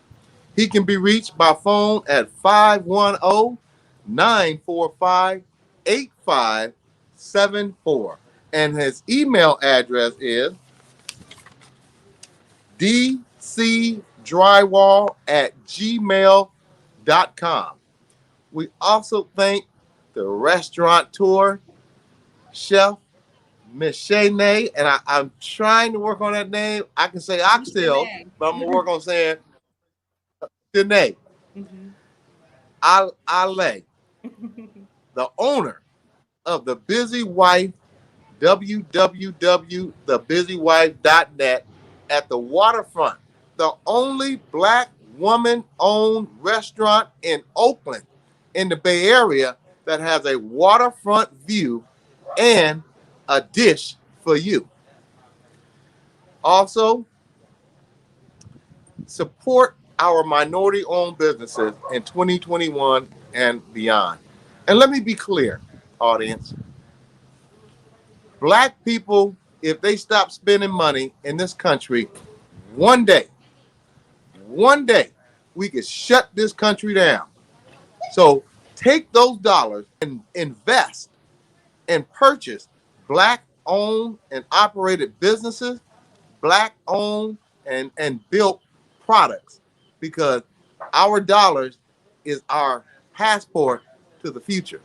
He can be reached by phone at 510-945-8574. And his email address is dcdrywall@gmail.com. We also thank the Restaurateur chef, Miss Shanae, and I'm trying to work on that name. I can say Oxtail, but I'm going to work on saying Shanae. Ale, the owner of The Busy Wife, www.thebusywife.net, at the waterfront, the only Black woman-owned restaurant in Oakland, in the Bay Area, that has a waterfront view and a dish for you. Also, support our minority-owned businesses in 2021 and beyond. And let me be clear, audience. Black people, if they stop spending money in this country, one day, we could shut this country down. So take those dollars and invest and purchase Black-owned and operated businesses, Black-owned and built products, because our dollars is our passport to the future.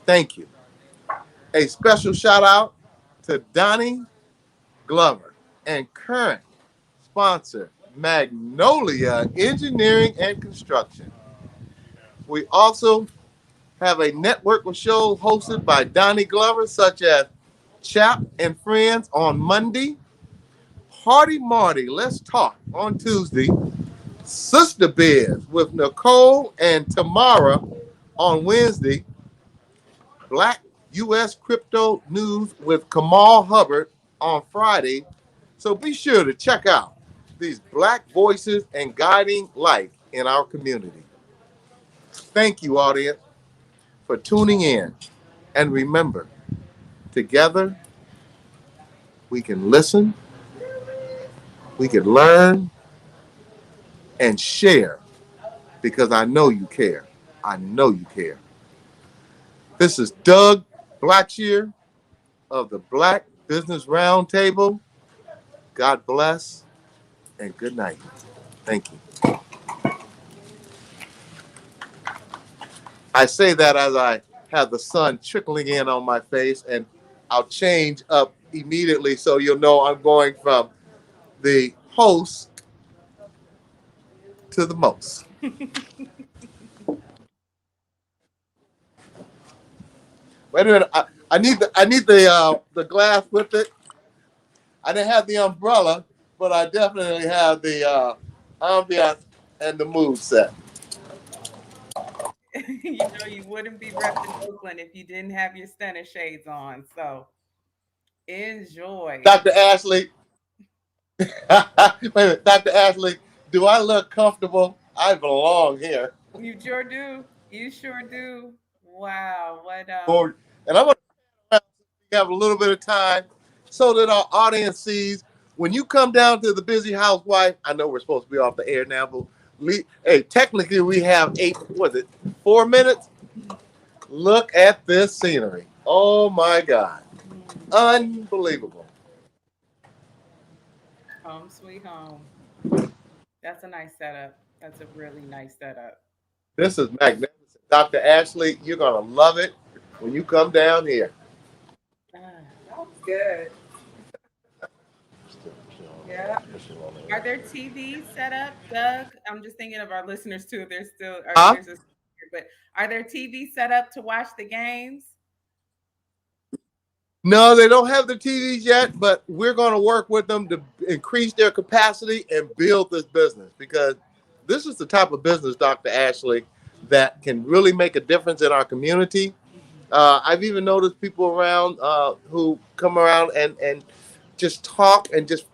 Thank you. A special shout out to Donnie Glover and current sponsor, Magnolia Engineering and Construction. We also have a network of shows hosted by Donnie Glover, such as Chap and Friends on Monday, Hardy Marty, Let's Talk on Tuesday, Sister Biz with Nicole and Tamara on Wednesday, Black U.S. Crypto News with Kamal Hubbard on Friday. So be sure to check out these Black voices and guiding light in our community. Thank you, audience, for tuning in. And remember, together, we can listen, we can learn, and share, because I know you care. I know you care. This is Doug Blacksher of the Black Business Roundtable. God bless and good night. Thank you. I say that as I have the sun trickling in on my face, and I'll change up immediately so you'll know I'm going from the host to the most. Wait a minute. I need the glass with it. I didn't have the umbrella, but I definitely have the ambiance and the mood set. You know, you wouldn't be repping Oakland if you didn't have your stunner shades on. So enjoy. Dr. Ashley. Wait a minute, Dr. Ashley, do I look comfortable? I belong here. You sure do. You sure do. Wow. What And I'm going to have a little bit of time so that our audience sees when you come down to the Busy Housewife. I know we're supposed to be off the air now, but hey, technically we have 4 minutes? Look at this scenery. Oh my God. Unbelievable. Home sweet home. That's a nice setup. That's a really nice setup. This is magnificent. Dr. Ashley, you're going to love it when you come down here. That's good. Yeah. Are there TVs set up, Doug? I'm just thinking of our listeners too. There's still, but are there TVs set up to watch the games? No, they don't have the TVs yet, but we're going to work with them to increase their capacity and build this business, because this is the type of business, Dr. Ashley, that can really make a difference in our community. I've even noticed people around who come around and just talk and just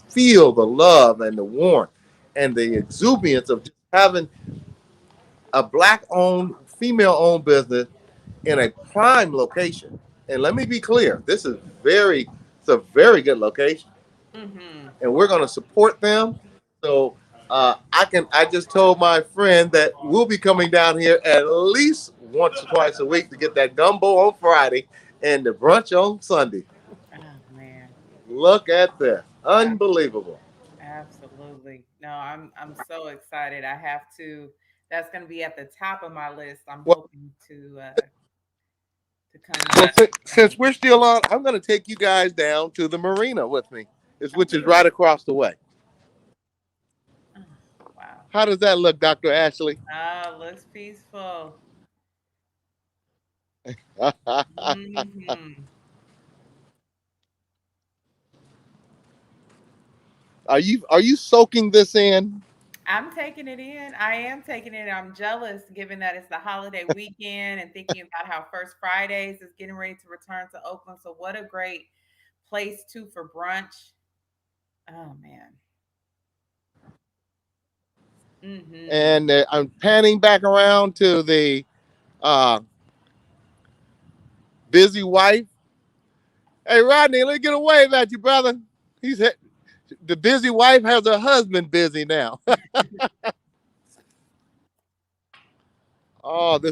feel the love and the warmth and the exuberance of just having a Black-owned, female-owned business in a prime location. And let me be clear, it's a very good location. Mm-hmm. and we're going to support them. So I just told my friend that we'll be coming down here at least once or twice a week to get that gumbo on Friday and the brunch on Sunday. Oh man. Look at this. Unbelievable. Absolutely. No, I'm so excited. I have to. That's going to be at the top of my list. I'm Well- hoping to Well, come. since we're still on, I'm going to take you guys down to the marina with me, which is right across the way. Oh, wow. How does that look, Dr. Ashley? Oh, looks peaceful. Are you soaking this in? I'm taking it in. I am taking it. I'm jealous given that it's the holiday weekend and thinking about how First Fridays is getting ready to return to Oakland. So what a great place too for brunch. Oh man. And I'm panning back around to the busy wife. Hey, Rodney, let's get a wave at you, brother. The busy wife has her husband busy now. Oh, this